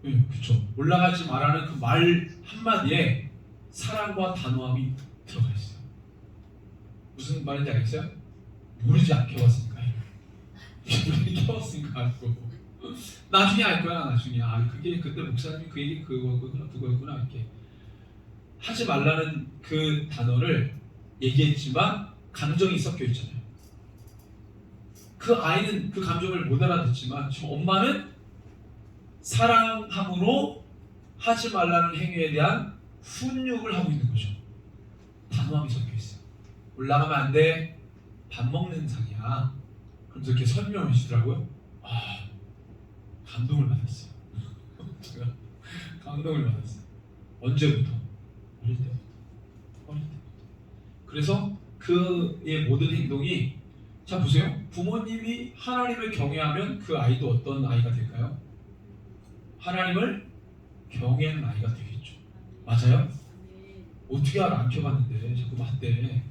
네, 그렇죠. 올라가지 말라는 그 말 한마디에 사랑과 단호함이 들어가 있어요. 무슨 말인지 알겠어요? 모르지 않게 왔으니까요. 모르게 왔으니까 알고. 나중에 알 거야, 나중에. 그게 그때 목사님이 그 얘기 그거였구나 이렇게. 하지 말라는 그 단어를 얘기했지만 감정이 섞여 있잖아요. 그 아이는 그 감정을 못 알아듣지만 지금 엄마는 사랑함으로 하지 말라는 행위에 대한 훈육을 하고 있는 거죠. 단호함이 섞여 있어요. 올라가면 안 돼. 밥 먹는 상이야. 그러면서 이렇게 설명을 해주더라고요. 감동을 받았어요. 제가 감동을 받았어요. 언제부터? 어릴 때부터. 그래서 그의 모든 행동이 자 보세요. 부모님이 하나님을 경외하면 그 아이도 어떤 아이가 될까요? 하나님을 경외하는 아이가 되겠죠. 맞아요? 어떻게 알아? 안 켜봤는데 자꾸 맞대.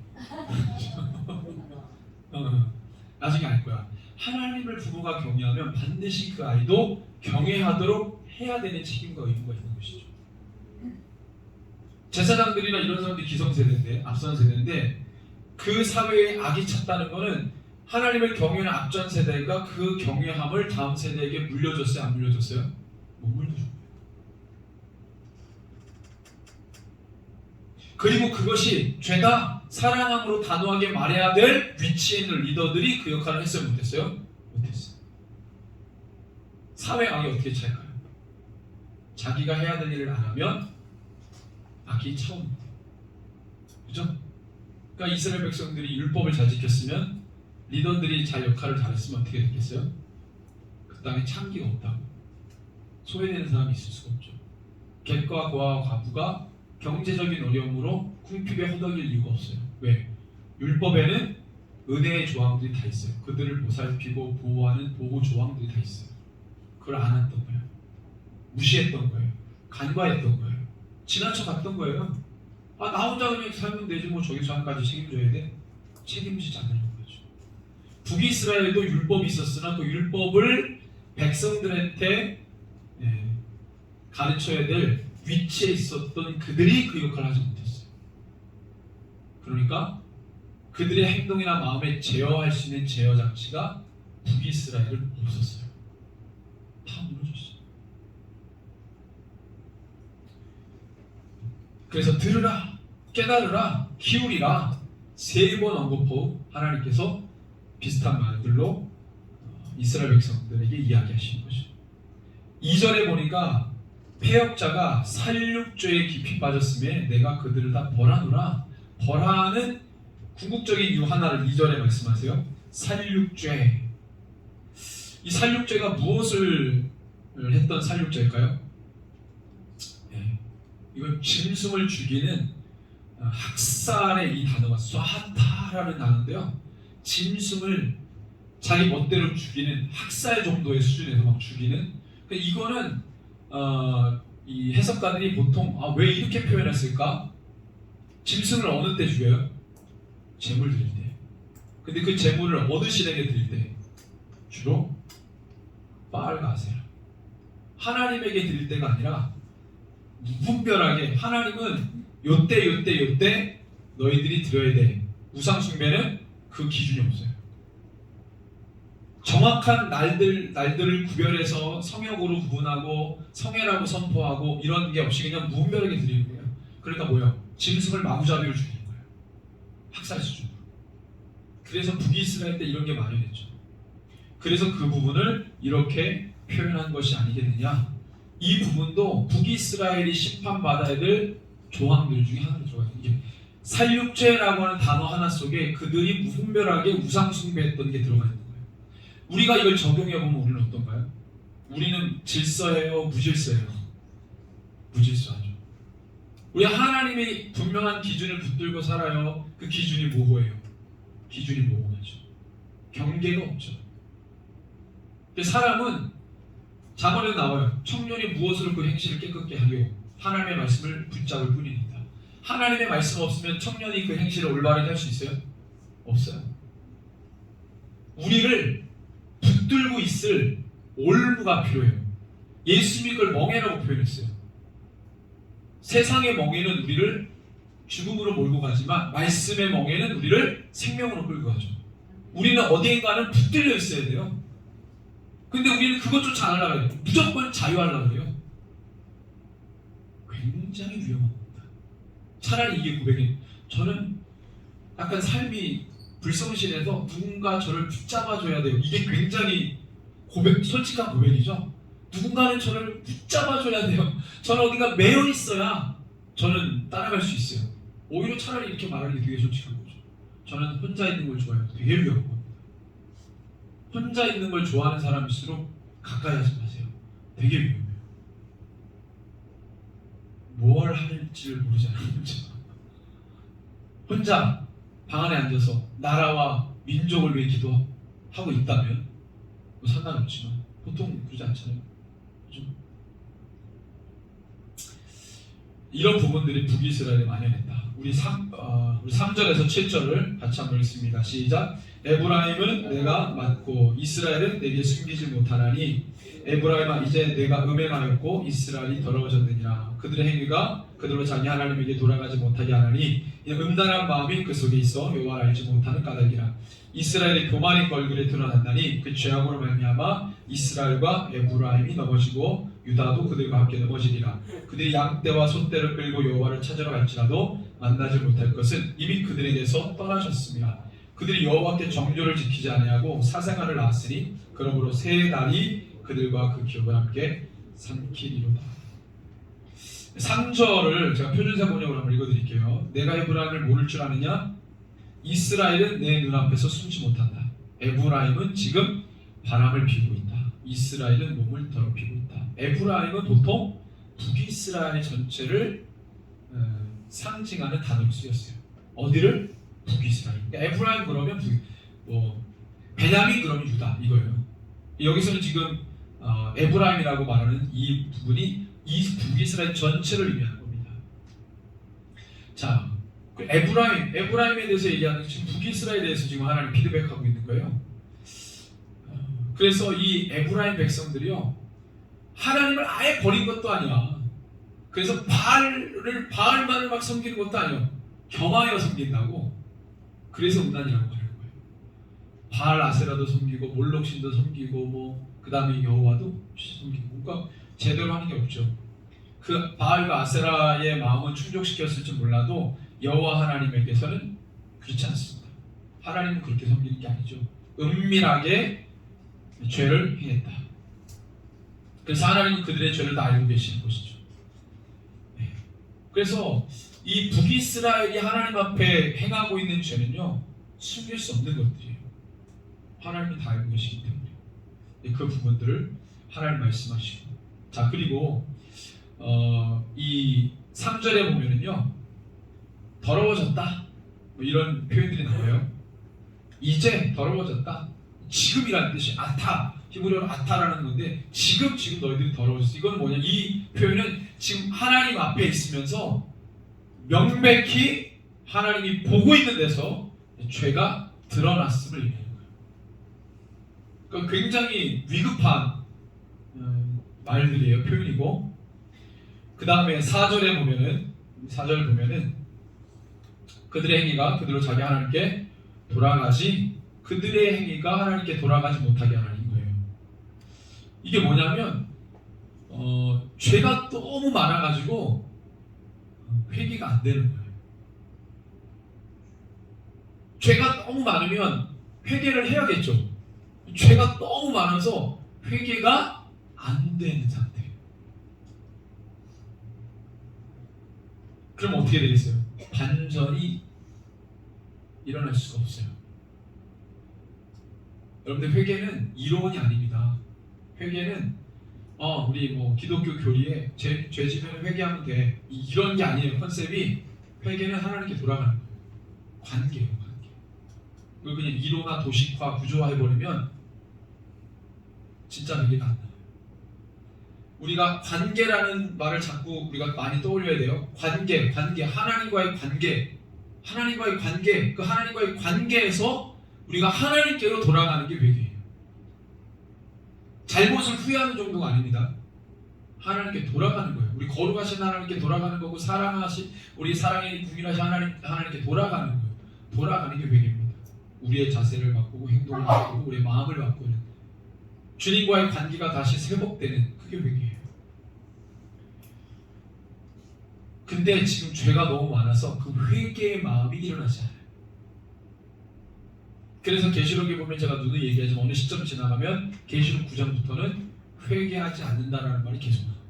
나중에 알 거야. 하나님을 부모가 경외하면 반드시 그 아이도 경외하도록 해야 되는 책임과 의무가 있는 것이죠. 제사장들이나 이런 사람들이 기성세대인데, 앞선 세대인데 그 사회에 악이 찼다는 것은 하나님을 경외하는 앞전 세대가 그 경외함을 다음 세대에게 물려줬어요? 안 물려줬어요? 못 물려준 거예요. 그리고 그것이 죄다 사랑함으로 단호하게 말해야 될 위치에 있는 리더들이 그 역할을 했어요? 못했어요? 못했어요. 사회 악이 어떻게 찰까요? 자기가 해야 될 일을 안 하면 악이 차옵니다. 그죠? 그러니까 이스라엘 백성들이 율법을 잘 지켰으면 리더들이 잘 역할을 잘했으면 어떻게 됐겠어요? 그 땅에 창기가 없다고 소외되는 사람이 있을 수가 없죠. 객과 고아와 과부가 경제적인 어려움으로 궁핍에 허덕일 이유가 없어요. 왜? 율법에는 은혜의 조항들이 다 있어요. 그들을 보살피고 보호하는 보호 조항들이 다 있어요. 그걸 안 했던 거예요. 무시했던 거예요. 간과했던 거예요. 지나쳐 갔던 거예요. 나 혼자 그냥 살면 되지 뭐 저기 저기까지 책임져야 돼? 책임지지 않는 거죠. 북이스라엘도 율법이 있었으나 그 율법을 백성들한테 가르쳐야 될 위치에 있었던 그들이 그 역할을 하지 못했어요. 그러니까 그들의 행동이나 마음에 제어할 수 있는 제어 장치가 북이스라엘은 없었어요. 다 무너졌어요. 그래서 들으라, 깨달으라, 기울이라 3번 언급하고 하나님께서 비슷한 말들로 이스라엘 백성들에게 이야기하시는 거죠. 2절에 보니까 패역자가 살육죄에 깊이 빠졌음에 내가 그들을 다 벌하노라. 벌하는 궁극적인 이유 하나를 2절에 말씀하세요. 살육죄. 이 살육죄가 무엇을 했던 살육죄일까요? 이건 짐승을 죽이는 학살의 이 단어가 쏴타라는 단어인데요. 짐승을 자기 멋대로 죽이는 학살 정도의 수준에서 막 죽이는. 그러니까 이거는 이 해석가들이 보통 왜 이렇게 표현했을까? 짐승을 어느 때 죽여요? 제물 드릴 때. 근데 그 제물을 어느 신에게 드릴 때? 주로 바알가세라. 하나님에게 드릴 때가 아니라 무분별하게 하나님은 요때 너희들이 드려야 돼. 우상 숭배는 그 기준이 없어요. 정확한 날들을 구별해서 성역으로 구분하고 성회라고 선포하고 이런 게 없이 그냥 무분별하게 드리는 거예요. 그러니까 뭐예요? 짐승을 마구잡이로 죽이는 거예요. 학살 수준으로. 그래서 북이스라엘 때 이런 게 만연했죠. 그래서 그 부분을 이렇게 표현한 것이 아니겠느냐. 이 부분도 북이스라엘이 심판받아야 될 조항들 중에 하나로 들어가요. 이게 살육죄라고 하는 단어 하나 속에 그들이 무분별하게 우상숭배했던 게 들어가 있는 거예요. 우리가 이걸 적용해보면 우리는 어떤가요? 우리는 질서예요? 무질서예요? 무질서하죠. 우리 하나님의 분명한 기준을 붙들고 살아요. 그 기준이 모호해요. 기준이 모호하죠. 경계가 없죠. 근데 사람은 자문에 나와요. 청년이 무엇으로 그 행실을 깨끗게 하려? 하나님의 말씀을 붙잡을 뿐입니다. 하나님의 말씀 없으면 청년이 그 행실을 올바르게 할 수 있어요? 없어요. 우리를 붙들고 있을 올무가 필요해요. 예수님이 그걸 멍에라고 표현했어요. 세상의 멍에는 우리를 죽음으로 몰고 가지만 말씀의 멍에는 우리를 생명으로 끌고 가죠. 우리는 어디인가는 붙들려 있어야 돼요. 근데 우리는 그것조차 안 하려고 해요. 무조건 자유하려고 해요. 굉장히 위험한 겁니다. 차라리 이게 고백이, 저는 약간 삶이 불성실해서 누군가 저를 붙잡아줘야 돼요. 이게 굉장히 솔직한 고백이죠. 누군가는 저를 붙잡아줘야 돼요. 저는 어딘가 매여 있어야 저는 따라갈 수 있어요. 오히려 차라리 이렇게 말하는 게 되게 솔직한 거죠. 저는 혼자 있는 걸 좋아해요. 되게 위험한 겁니다. 혼자 있는 걸 좋아하는 사람일수록 가까이 하지 마세요. 되게 위험해요. 뭘 할지를 모르잖아요. 혼자 방 안에 앉아서 나라와 민족을 위해 기도하고 있다면 뭐 상관없지만 보통 그러지 않잖아요. 그렇죠? 이런 부분들이 북이스라엘에 만연했다. 우리 3절에서 7절을 같이 한번 읽습니다. 시작. 에브라임은 내가 맡고 이스라엘은 내게 숨기지 못하나니 에브라임아 이제 내가 음행하였고 이스라엘이 더러워졌느니라. 그들의 행위가 그들로 자기 하나님에게 돌아가지 못하게 하나니 이 음란한 마음이 그 속에 있어 여호와를 알지 못하는 까닭이라. 이스라엘의 교만의 걸그에 드러났나니 그 죄악으로 말미암아 이스라엘과 에브라임이 넘어지고 유다도 그들과 함께 넘어지리라. 그들이 양떼와 소떼를 끌고 여호와를 찾으러 갈지라도 만나지 못할 것은 이미 그들에게서 떠나셨습니다. 그들이 여호와께 정조를 지키지 아니하고 사생활을 낳았으니 그러므로 새 날이 그들과 그 기업을 함께 삼키리로다. 3절을 제가 표준세 번역으로 한번 읽어드릴게요. 내가 에브라임을 모를 줄 아느냐? 이스라엘은 내 눈앞에서 숨지 못한다. 에브라임은 지금 바람을 피우고 있다. 이스라엘은 몸을 더럽히고 있다. 에브라임은 보통 북이스라엘 전체를 상징하는 단어로 쓰였어요. 어디를? 북이스라엘. 그러니까 에브라임 그러면 베냐민 그러면 유다 이거예요. 여기서는 지금 에브라임이라고 말하는 이 부분이 이 북이스라엘 전체를 의미하는 겁니다. 자, 그 에브라임에 대해서 얘기하는 지금 북이스라엘에 대해서 지금 하나님 피드백하고 있는 거예요. 그래서 이 에브라임 백성들이요 하나님을 아예 버린 것도 아니야. 그래서 바알만을 막 섬기는 것도 아니야. 겸하여 섬긴다고. 그래서 음란이라고 하는 거예요. 바알 아세라도 섬기고 몰록신도 섬기고 그 다음에 여호와도 섬기고 뭔가 제대로 하는 게 없죠. 그 바알과 아세라의 마음은 충족시켰을지 몰라도 여호와 하나님에게서는 그렇지 않습니다. 하나님은 그렇게 섬기는 게 아니죠. 은밀하게 죄를 행했다. 그래서 하나님은 그들의 죄를 다 알고 계시는 것이죠. 그래서 이 북이스라엘이 하나님 앞에 행하고 있는 죄는요 숨길 수 없는 것들이에요. 하나님이 다 알고 계시기 때문에 그 부분들을 하나님 말씀하시고, 자 그리고 이 3절에 보면은요 더러워졌다 이런 표현들이 나와요. 이제 더러워졌다. 지금이라는 뜻이 아타, 히브리어로 아타라는 건데 지금 너희들이 더러워졌어. 이건 뭐냐? 이 표현은 지금 하나님 앞에 있으면서 명백히 하나님이 보고 있는 데서 죄가 드러났음을 의미하는 거예요. 그러니까 굉장히 위급한 말들이에요. 표현이고, 그 다음에 4절을 보면은 그들의 행위가 그들로 자기 하나님께 그들의 행위가 하나님께 돌아가지 못하게 하나는 거예요. 이게 뭐냐면 죄가 너무 많아가지고 회개가 안 되는 거예요. 죄가 너무 많으면 회개를 해야겠죠. 죄가 너무 많아서 회개가 안 되는 상태예요. 그럼 어떻게 되겠어요? 반전이 일어날 수가 없어요. 여러분들, 회개는 이론이 아닙니다. 회개는 우리 뭐 기독교 교리에 죄 지면 회개하면 돼, 이런 게 아니에요. 컨셉이, 회개는 하나님께 돌아가는 거예요. 관계예요, 관계. 그걸 그냥 이론화, 도식화, 구조화 해버리면 진짜 회개가 안 나와요. 우리가 관계라는 말을 자꾸 우리가 많이 떠올려야 돼요. 관계, 하나님과의 관계, 그 하나님과의 관계에서 우리가 하나님께로 돌아가는 게 회개예요. 잘못을 후회하는 정도가 아닙니다. 하나님께 돌아가는 거예요. 우리 거룩하신 하나님께 돌아가는 거고, 우리 사랑의 국민하신 하나님께 돌아가는 거예요. 돌아가는 게 회개입니다. 우리의 자세를 바꾸고, 행동을 바꾸고, 우리의 마음을 바꾸는, 주님과의 관계가 다시 회복되는, 그게 회개예요. 근데 지금 죄가 너무 많아서 그 회개의 마음이 일어나지 않아요. 그래서 계시록에 보면, 제가 누누이 얘기하지만 어느 시점 지나가면 계시록 9장부터는 회개하지 않는다라는 말이 계속 나와요.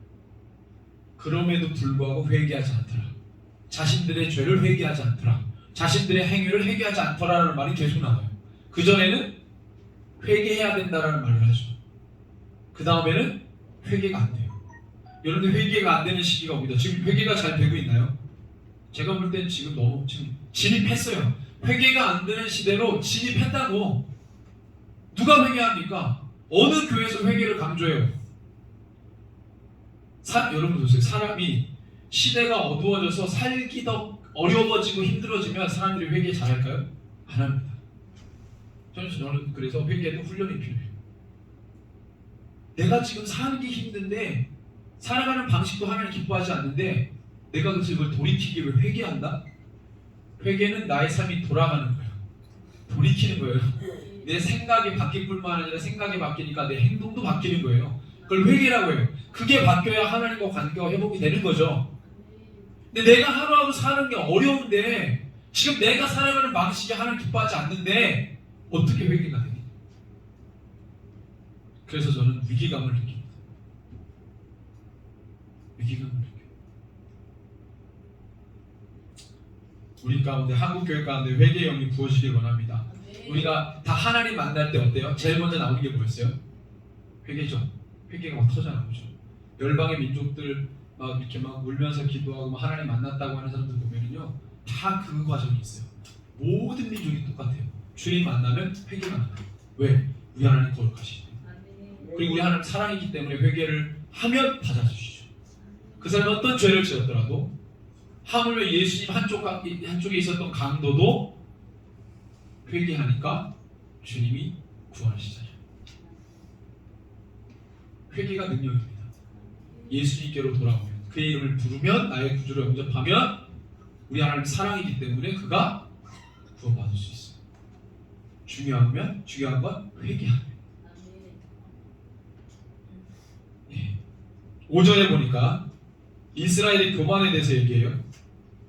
그럼에도 불구하고 회개하지 않더라, 자신들의 죄를 회개하지 않더라, 자신들의 행위를 회개하지 않더라라는 말이 계속 나와요. 그전에는 회개해야 된다라는 말을 하죠. 그 다음에는 회개가 안 돼요. 여러분들, 회개가 안 되는 시기가 옵니다. 지금 회개가 잘 되고 있나요? 제가 볼 땐 지금 너무 진입했어요. 회개가 안 되는 시대로 진입했다고. 누가 회개합니까? 어느 교회에서 회개를 강조해요? 여러분 보세요. 사람이 시대가 어두워져서 살기 더 어려워지고 힘들어지면 사람들이 회개 잘할까요? 안 합니다. 저는 그래서 회개도 훈련이 필요해요. 내가 지금 살기 힘든데, 살아가는 방식도 하나님 기뻐하지 않는데, 내가 그걸 돌이키기 위해 회개한다? 회개는 나의 삶이 돌아가는 거예요. 돌이키는 거예요. 내 생각이 바뀔 뿐만 아니라, 생각이 바뀌니까 내 행동도 바뀌는 거예요. 그걸 회개라고 해요. 그게 바뀌어야 하나님과 관계가 회복이 되는 거죠. 근데 내가 하루하루 사는 게 어려운데, 지금 내가 살아가는 방식이 하나님 기뻐하지 않는데 어떻게 회개가 되니? 그래서 저는 위기감을 느낍니다. 위기감을 느껴요. 우리 가운데, 한국교회 가운데 회개의 영이 부어지길 원합니다. 우리가 다 하나님 만날 때 어때요? 제일 먼저 나오는 게 뭐였어요? 회개죠. 회개가 막 터져 나오죠. 열방의 민족들 막 이렇게 막 울면서 기도하고 하나님 만났다고 하는 사람들 보면은요, 다 그 과정이 있어요. 모든 민족이 똑같아요. 주님 만나면 회개가 나요. 왜? 우리 하나님 거룩하시기 때문에. 그리고 우리 하나님 사랑이기 때문에 회개를 하면 받아주시죠. 그 사람이 어떤 죄를 지었더라도, 하물며 예수님 한쪽에 있었던 강도도 회개하니까 주님이 구원하시잖아요. 회개가 능력입니다. 예수님께로 돌아오면, 그의 이름을 부르면, 나의 구주로 영접하면 우리 하나님 사랑이기 때문에 그가 구원받을 수 있어요. 중요한 건 회개하는 거예요. 5절에 보니까 이스라엘의 교만에 대해서 얘기해요.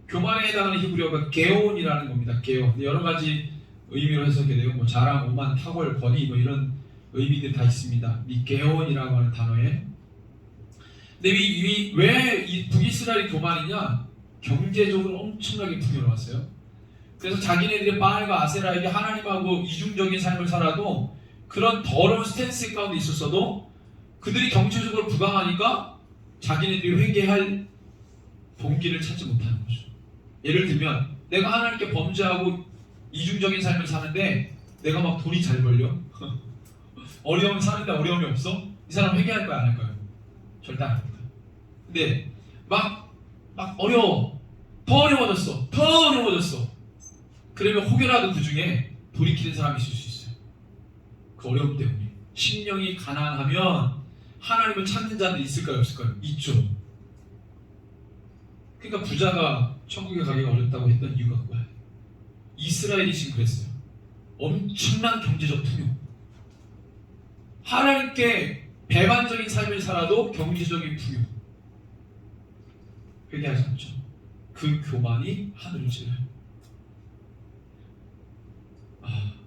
교만에 해당하는 히브리어가 게온이라는 겁니다. 게온. 여러 가지 의미로 해석이 돼요. 뭐 자랑, 오만, 탁월, 권위, 뭐 이런 의미들이 다 있습니다. 이 게온이라고 하는 단어에. 근데 왜 이 북이스라엘이 교만이냐? 경제적으로 엄청나게 풍요로웠어요. 그래서 자기네들의 바알과 아세라에게 하나님하고 이중적인 삶을 살아도, 그런 더러운 스탠스 가운데 있었어도 그들이 경제적으로 부강하니까 자기네들이 회개할 동기를 찾지 못하는 거죠. 예를 들면, 내가 하나님께 범죄하고 이중적인 삶을 사는데 내가 막 돈이 잘 벌려? 어려움 사는데 어려움이 없어? 이 사람 회개할 거야, 안 할 거야? 절대 안 합니다. 근데 막 어려워. 더 어려워졌어. 그러면 혹여라도 그 중에 돌이키는 사람이 있을 수 있어요. 그 어려움 때문에. 심령이 가난하면 하나님을 찾는 자들이 있을까요, 없을까요? 있죠. 그러니까 부자가 천국에 가기가 어렵다고 했던 이유가 그거예요. 이스라엘이 지금 그랬어요. 엄청난 경제적 풍요. 하나님께 배반적인 삶을 살아도 경제적인 풍요. 회개하지 않죠. 그 교만이 하늘을 찔러요.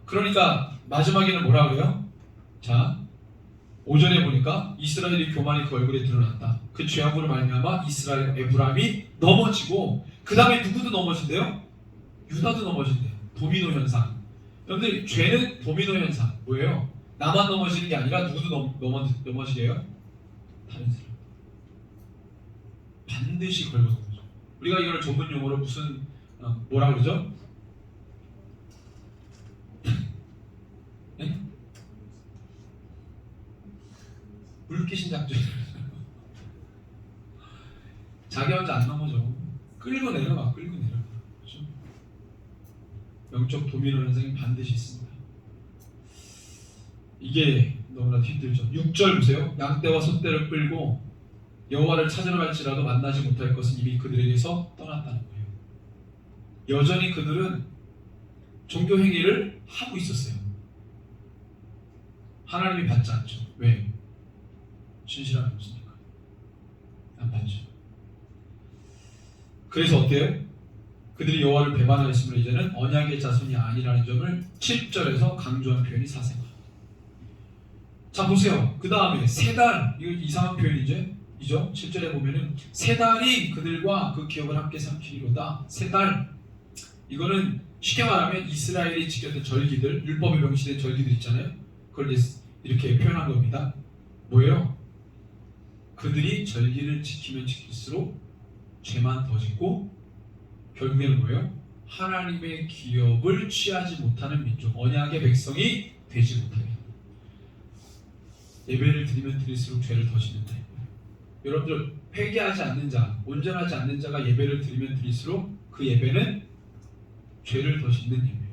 그러니까 마지막에는 뭐라 그래요? 자, 5절에 보니까 이스라엘의 교만이 그 얼굴에 드러났다. 그 죄악으로 말미암아 이스라엘 에브라임이 넘어지고 그 다음에 누구도 넘어진대요? 유다도 넘어진대요. 도미노 현상. 여러분들 죄는 도미노 현상 뭐예요? 나만 넘어지는 게 아니라 누구도 넘어지게 해요? 다른 사람. 반드시 걸고 넘어져. 우리가 이걸 전문 용어로 무슨 뭐라 그러죠? 네? 물귀신 작전. 자기 혼자 안 넘어져. 끌고 내려가. 그렇죠? 영적 도미노 현상이 반드시 있습니다. 이게 너무나 힘들죠. 6절 보세요. 양떼와 소떼를 끌고 여호와를 찾으러 갈지라도 만나지 못할 것은 이미 그들에게서 떠났다는 거예요. 여전히 그들은 종교 행위를 하고 있었어요. 하나님이 받지 않죠. 왜? 진실함이 없으니까. 안 받죠. 그래서 어때요? 그들이 여호와를 배반하였으므로 이제는 언약의 자손이 아니라는 점을 7절에서 강조한 표현이 사생아. 자 보세요. 그 다음에 세 달, 이거 이상한 표현이죠. 7절에 보면은 세 달이 그들과 그 기업을 함께 삼키리로다. 세 달. 이거는 쉽게 말하면 이스라엘이 지켰던 절기들, 율법에 명시된 절기들 있잖아요. 그걸 이렇게 표현한 겁니다. 뭐예요? 그들이 절기를 지키면 지킬수록 죄만 더 짓고 결국에는 뭐예요? 하나님의 기업을 취하지 못하는 민족, 언약의 백성이 되지 못하게. 예배를 드리면 드릴수록 죄를 더 짓는다. 여러분들 회개하지 않는 자, 온전하지 않는 자가 예배를 드리면 드릴수록 그 예배는 죄를 더 짓는 예배예요.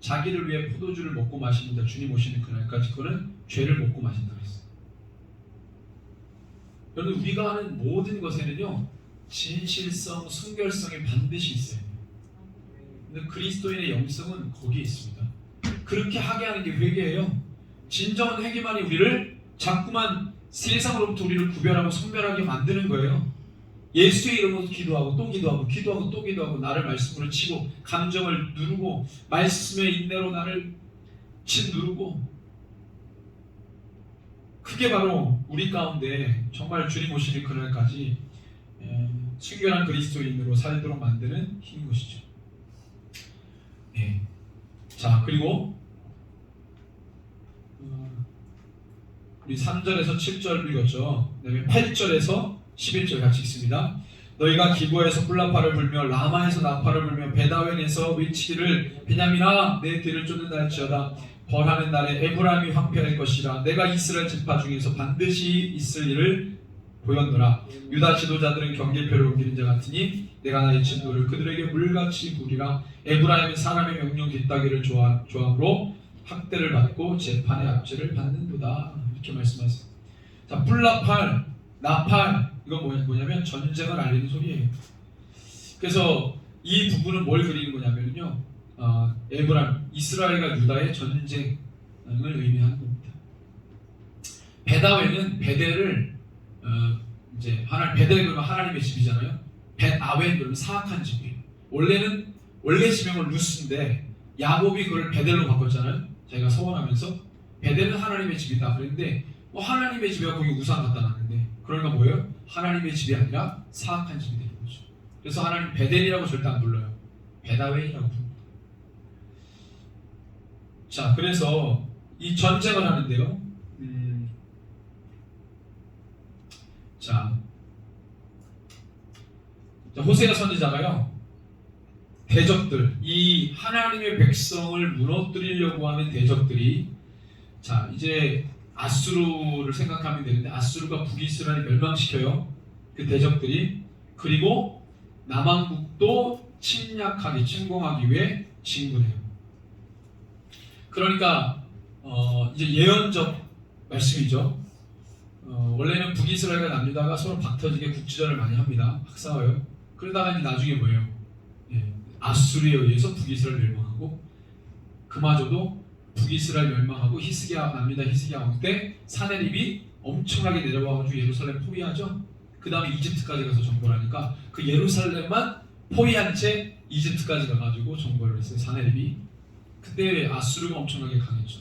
자기를 위해 포도주를 먹고 마시는 자, 주님 오시는 그날까지 그거는 죄를 먹고 마신다고 했어요. 여러분 우리가 하는 모든 것에는요 진실성, 순결성이 반드시 있어요. 근데 그리스도인의 영성은 거기에 있습니다. 그렇게 하게 하는 게 회개예요. 진정한 회개만이 우리를 자꾸만 세상으로부터 우리를 구별하고 선별하게 만드는 거예요. 예수의 이름으로 기도하고 또 기도하고 기도하고 또 기도하고 나를 말씀으로 치고 감정을 누르고 말씀의 인내로 나를 짓누르고 그게 바로 우리 가운데 정말 주님 오시는 그날까지 순결한 그리스도인으로 살도록 만드는 힘인 것이죠. 네. 자 그리고 우리 3절에서 7절 읽었죠. 그다음에 8절에서 11절 같이 읽습니다. 너희가 기브에서 뿔나파를 불며 라마에서 나파를 불며 베다웬에서 외치기를 베냐민아 내 뒤를 쫓는다할지어다 벌하는 날에 에브라임이 황폐할 것이라 내가 이스라엘 지파 중에서 반드시 있을 일을 보였노라. 유다 지도자들은 경계표를 옮기는 자 같으니 내가 나의 진노를 그들에게 물같이 부리라. 에브라임은 사람의 명령 뒷따기를 좋아함으로 학대를 받고 재판의 압제를 받는도다. 이렇게 말씀하세요. 자, 뿔나팔, 나팔 이건 뭐냐면 전쟁을 알리는 소리예요. 그래서 이 부분은 뭘 그리는 거냐면요, 에브라임, 이스라엘과 유다의 전쟁을 의미하는 겁니다. 베다웬은 베델을 이제 베델 그러면 하나님의 집이잖아요. 벳아웬 그러면 사악한 집이에요. 원래 지명은 루스인데 야곱이 그걸 베델로 바꿨잖아요. 자기가 서원하면서 베델은 하나님의 집이다 그랬는데 하나님의 집에 거기 우상 갖다 놨는데 그러니까 뭐예요? 하나님의 집이 아니라 사악한 집이 되는 거죠. 그래서 하나님 베델이라고 절대 안 불러요. 베다웬이라고 부릅니다. 자, 그래서 이 전쟁을 하는데요. 자, 호세아 선지자가요. 대적들, 이 하나님의 백성을 무너뜨리려고 하는 대적들이 자, 이제 아수르를 생각하면 되는데 아수르가 북이스라엘을 멸망시켜요. 그 대적들이. 그리고 남왕국도 침공하기 위해 진군해요. 그러니까 이제 예언적 말씀이죠. 원래는 북이스라엘과 남유다가 서로 박터지게 국지전을 많이 합니다. 막 싸워요. 그러다가 이제 나중에 뭐예요? 아수르에 의해서 북이스라엘 멸망하고 그마저도 북이스라엘 멸망하고 히스기야 남유다 히스기야 왕 때 사내립이 엄청나게 내려와가지고 예루살렘 포위하죠. 그 다음에 이집트까지 가서 정벌 하니까 그 예루살렘만 포위한 채 이집트까지 가가지고 정벌을 했어요. 사내립이. 그때 아수르가 엄청나게 강했죠.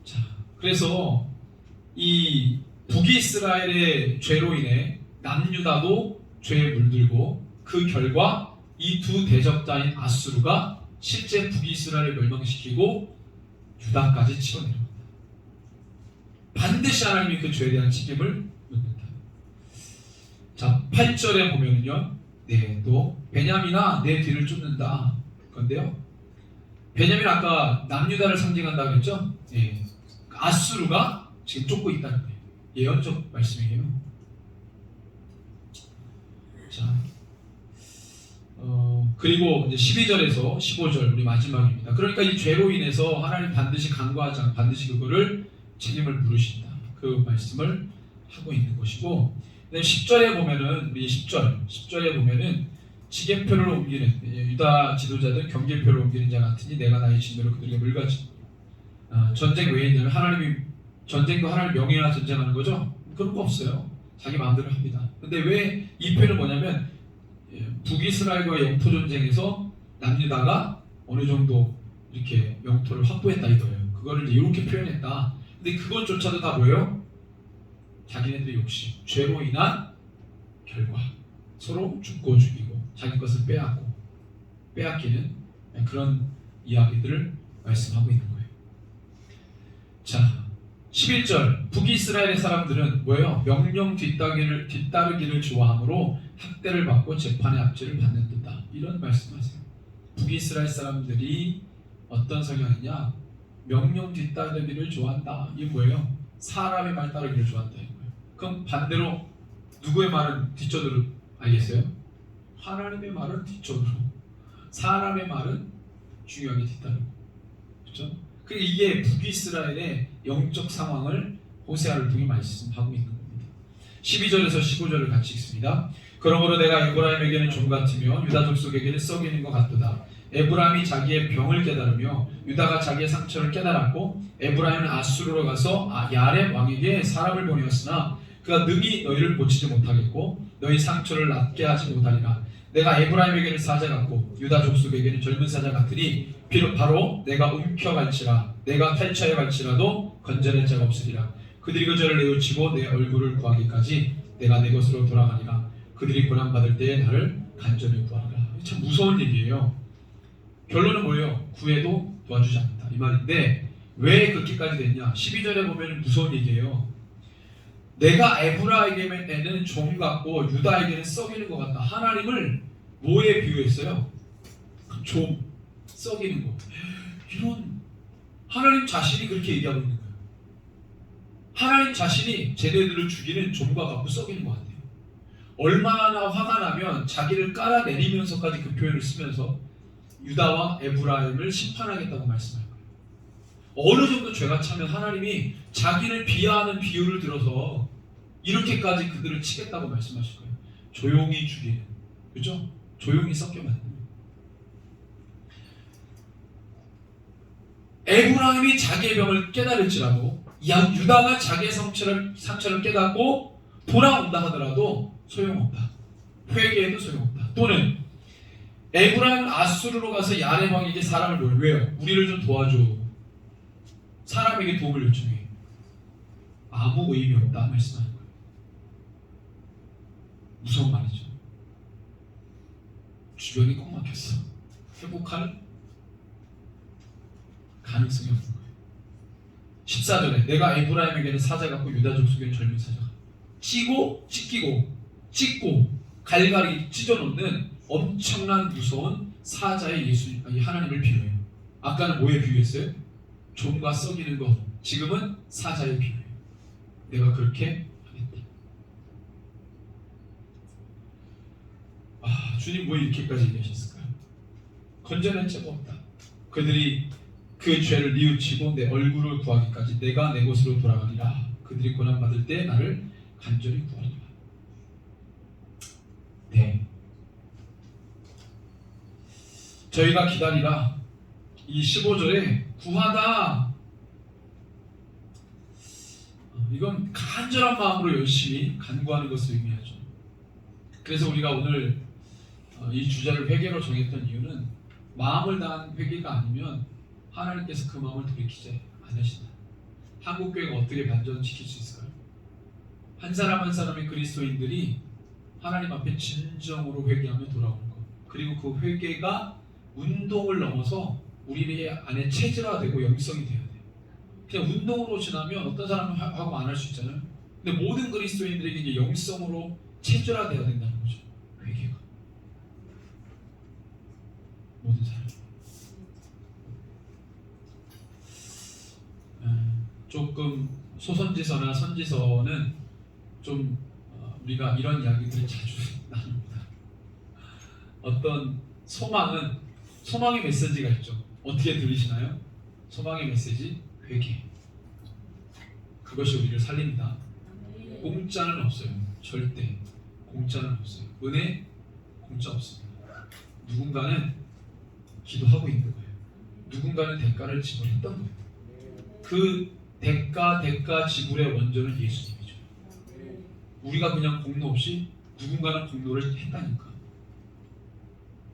자, 그래서 이 북이스라엘의 죄로 인해 남유다도 죄에 물들고 그 결과 이 두 대적자인 아수르가 실제 북이스라엘을 멸망시키고 유다까지 치러내려간다. 반드시 하나님이 그 죄에 대한 책임을 묻는다. 자, 8절에 보면은요, 또 베냐민아 내 뒤를 쫓는다. 그런데요, 베냐민 아까 남유다를 상징한다고 그랬죠? 아수르가 지금 쫓고 있다는 거예요. 예언적 말씀이에요. 자, 그리고 이제 12절에서 15절 우리 마지막입니다. 그러니까 이 죄로 인해서 하나님 반드시 간과하지 않고 반드시 그거를 책임을 물으신다. 그 말씀을 하고 있는 것이고, 10절에 보면은 우리 10절에 보면은 지게표를 옮기는 유다 지도자들 경계표를 옮기는 자 같으니 내가 나의 진노로 그들에게 물같이 전쟁 왜 있냐면 하나님이 전쟁도 하나님 명예나 전쟁하는 거죠? 그런 거 없어요. 자기 마음대로 합니다. 근데 왜 이 표현은 뭐냐면 북이스라엘과 영토 전쟁에서 남유다가 어느 정도 이렇게 영토를 확보했다 이거예요. 그거를 이제 이렇게 표현했다. 근데 그것조차도 다 뭐예요? 자기네들의 욕심, 죄로 인한 결과, 서로 죽고 죽이고 자기 것을 빼앗기는 그런 이야기들을 말씀하고 있는 거예요. 자, 11절 북이스라엘의 사람들은 뭐예요? 명령 뒤따르기를 좋아하므로 학대를 받고 재판의 압제를 받는 듯다. 이런 말씀하세요. 북이스라엘 사람들이 어떤 성향이냐? 명령 뒤따르기를 좋아한다. 이게 뭐예요? 사람의 말 따르기를 좋아한다. 이거예요. 그럼 반대로 누구의 말은 뒷전으로 알겠어요? 하나님의 말은 뒷전으로, 사람의 말은 중요하게 뒤따르고, 그렇죠? 이게 북이스라엘의 영적 상황을 호세아를 통해 말씀하고 있는 겁니다. 12절에서 15절을 같이 읽습니다. 그러므로 내가 에브라임에게는 종 같으며 유다 족속에게는 썩이는 것 같도다. 에브라임이 자기의 병을 깨달으며 유다가 자기의 상처를 깨달았고 에브라임은 아수르로 가서 야렙 왕에게 사람을 보내었으나 그가 능히 너희를 고치지 못하겠고 너희 상처를 낫게 하지 못하리라. 내가 에브라임에게는 사자 같고 유다 족속에게는 젊은 사자 같으니 비록 바로 내가 움켜갈지라 내가 탈취하여 갈지라도 건져낼 자가 없으리라. 그들이 그 죄를 뉘우치고 내 얼굴을 구하기까지 내가 내 것으로 돌아가니라. 그들이 고난받을 때에 나를 간절히 구하리라. 참 무서운 얘기예요. 결론은 뭐예요? 구해도 도와주지 않는다 이 말인데 왜 그렇게까지 됐냐? 12절에 보면 무서운 얘기예요. 내가 에브라임에게는 종 같고 유다에게는 썩이는 것 같다. 하나님을 뭐에 비유했어요? 종, 썩이는 거. 이런 하나님 자신이 그렇게 얘기하고 있는 거예요. 하나님 자신이 쟤네들을 죽이는 종과 같고 썩이는 것 같아요. 얼마나 화가 나면 자기를 깔아내리면서까지 그 표현을 쓰면서 유다와 에브라임을 심판하겠다고 말씀할 거예요. 어느 정도 죄가 차면 하나님이 자기를 비하하는 비유를 들어서 이렇게까지 그들을 치겠다고 말씀하실 거예요. 조용히 죽이는, 그렇죠? 조용히 썩게 만드는. 에브라임이 자기의 병을 깨달을지라도 유다가 자기의 상처를 깨닫고 돌아온다 하더라도 소용없다. 회개해도 소용없다. 또는 에브라임은 아수르로 가서 야렙 왕에게 사람을 보내. 왜요? 우리를 좀 도와줘. 사람에게 도움을 요청해. 아무 의미 없다 말씀하는 거예요. 무서운 말이죠. 주변이 꼭 막혔어. 회복할 가능성이 없는 거예요. 14절에 내가 에브라임에게는 사자 같고 유다 족속에는 젊은 사자 같고 찢고 찢고 갈갈이 찢어놓는 엄청난 무서운 사자의 하나님을 비유해요. 아까는 뭐에 비유했어요? 종과 썩이는 것. 지금은 사자의 비유예요. 내가 그렇게 하겠다. 주님 왜 이렇게까지 얘기하셨을까요? 건져낼 자가 없다. 그들이 그 죄를 뉘우치고 내 얼굴을 구하기까지 내가 내 곳으로 돌아가리라. 그들이 고난받을 때 나를 간절히 구하리라. 네. 저희가 기다리라. 이 15절에 구하다. 이건 간절한 마음으로 열심히 간구하는 것을 의미하죠. 그래서 우리가 오늘 이 주제를 회개로 정했던 이유는 마음을 다한 회개가 아니면 하나님께서 그 마음을 돌이키지 않으신다. 한국교회가 어떻게 반전시킬 수 있을까요? 한 사람 한 사람의 그리스도인들이 하나님 앞에 진정으로 회개하며 돌아오는 것, 그리고 그 회개가 운동을 넘어서 우리 안에 체질화되고 영성이 돼야 돼요. 그냥 운동으로 지나면 어떤 사람은 하고 안 할 수 있잖아요. 근데 모든 그리스도인들에게 이제 영성으로 체질화돼야 된다는 거죠. 회개가 모든 사람. 조금 소선지서나 선지서는 좀 우리가 이런 이야기들을 자주 나눕니다. 어떤 소망의 메시지가 있죠. 어떻게 들리시나요? 소망의 메시지, 회개. 그것이 우리를 살립니다. 공짜는 없어요. 절대 공짜는 없어요. 은혜 공짜 없습니다. 누군가는 기도하고 있는 거예요. 누군가는 대가를 지불했던 거예요. 그 대가 지불의 원조는 예수님이죠. 우리가 그냥 공로 없이 누군가는 공로를 했다니까.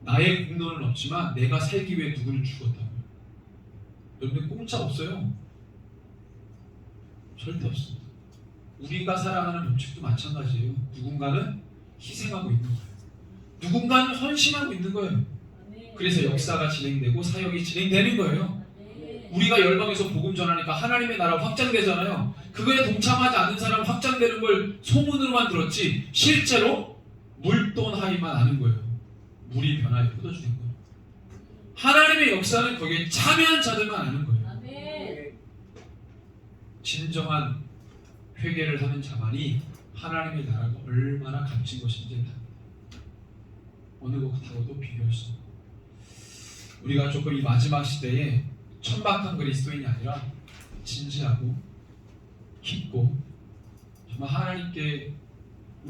나의 공로는 없지만 내가 살기 위해 누구는 죽었다고요. 여러분, 공짜 없어요. 절대 없습니다. 우리가 살아가는 법칙도 마찬가지예요. 누군가는 희생하고 있는 거예요. 누군가는 헌신하고 있는 거예요. 그래서 역사가 진행되고 사역이 진행되는 거예요. 우리가 열방에서 복음 전하니까 하나님의 나라 확장되잖아요. 그거에 동참하지 않는 사람 확장되는 걸 소문으로만 들었지 실제로 물돈하이만 아는 거예요. 물이 변화에 쏟아지는 거예요. 하나님의 역사는 거기에 참여한 자들만 아는 거예요. 진정한 회개를 하는 자만이 하나님의 나라가 얼마나 값진 것인지 압니다. 어느 것하고도 비교할 수 없고, 우리가 조금 이 마지막 시대에 천박한 그리스도인이 아니라 진지하고 깊고 정말 하나님께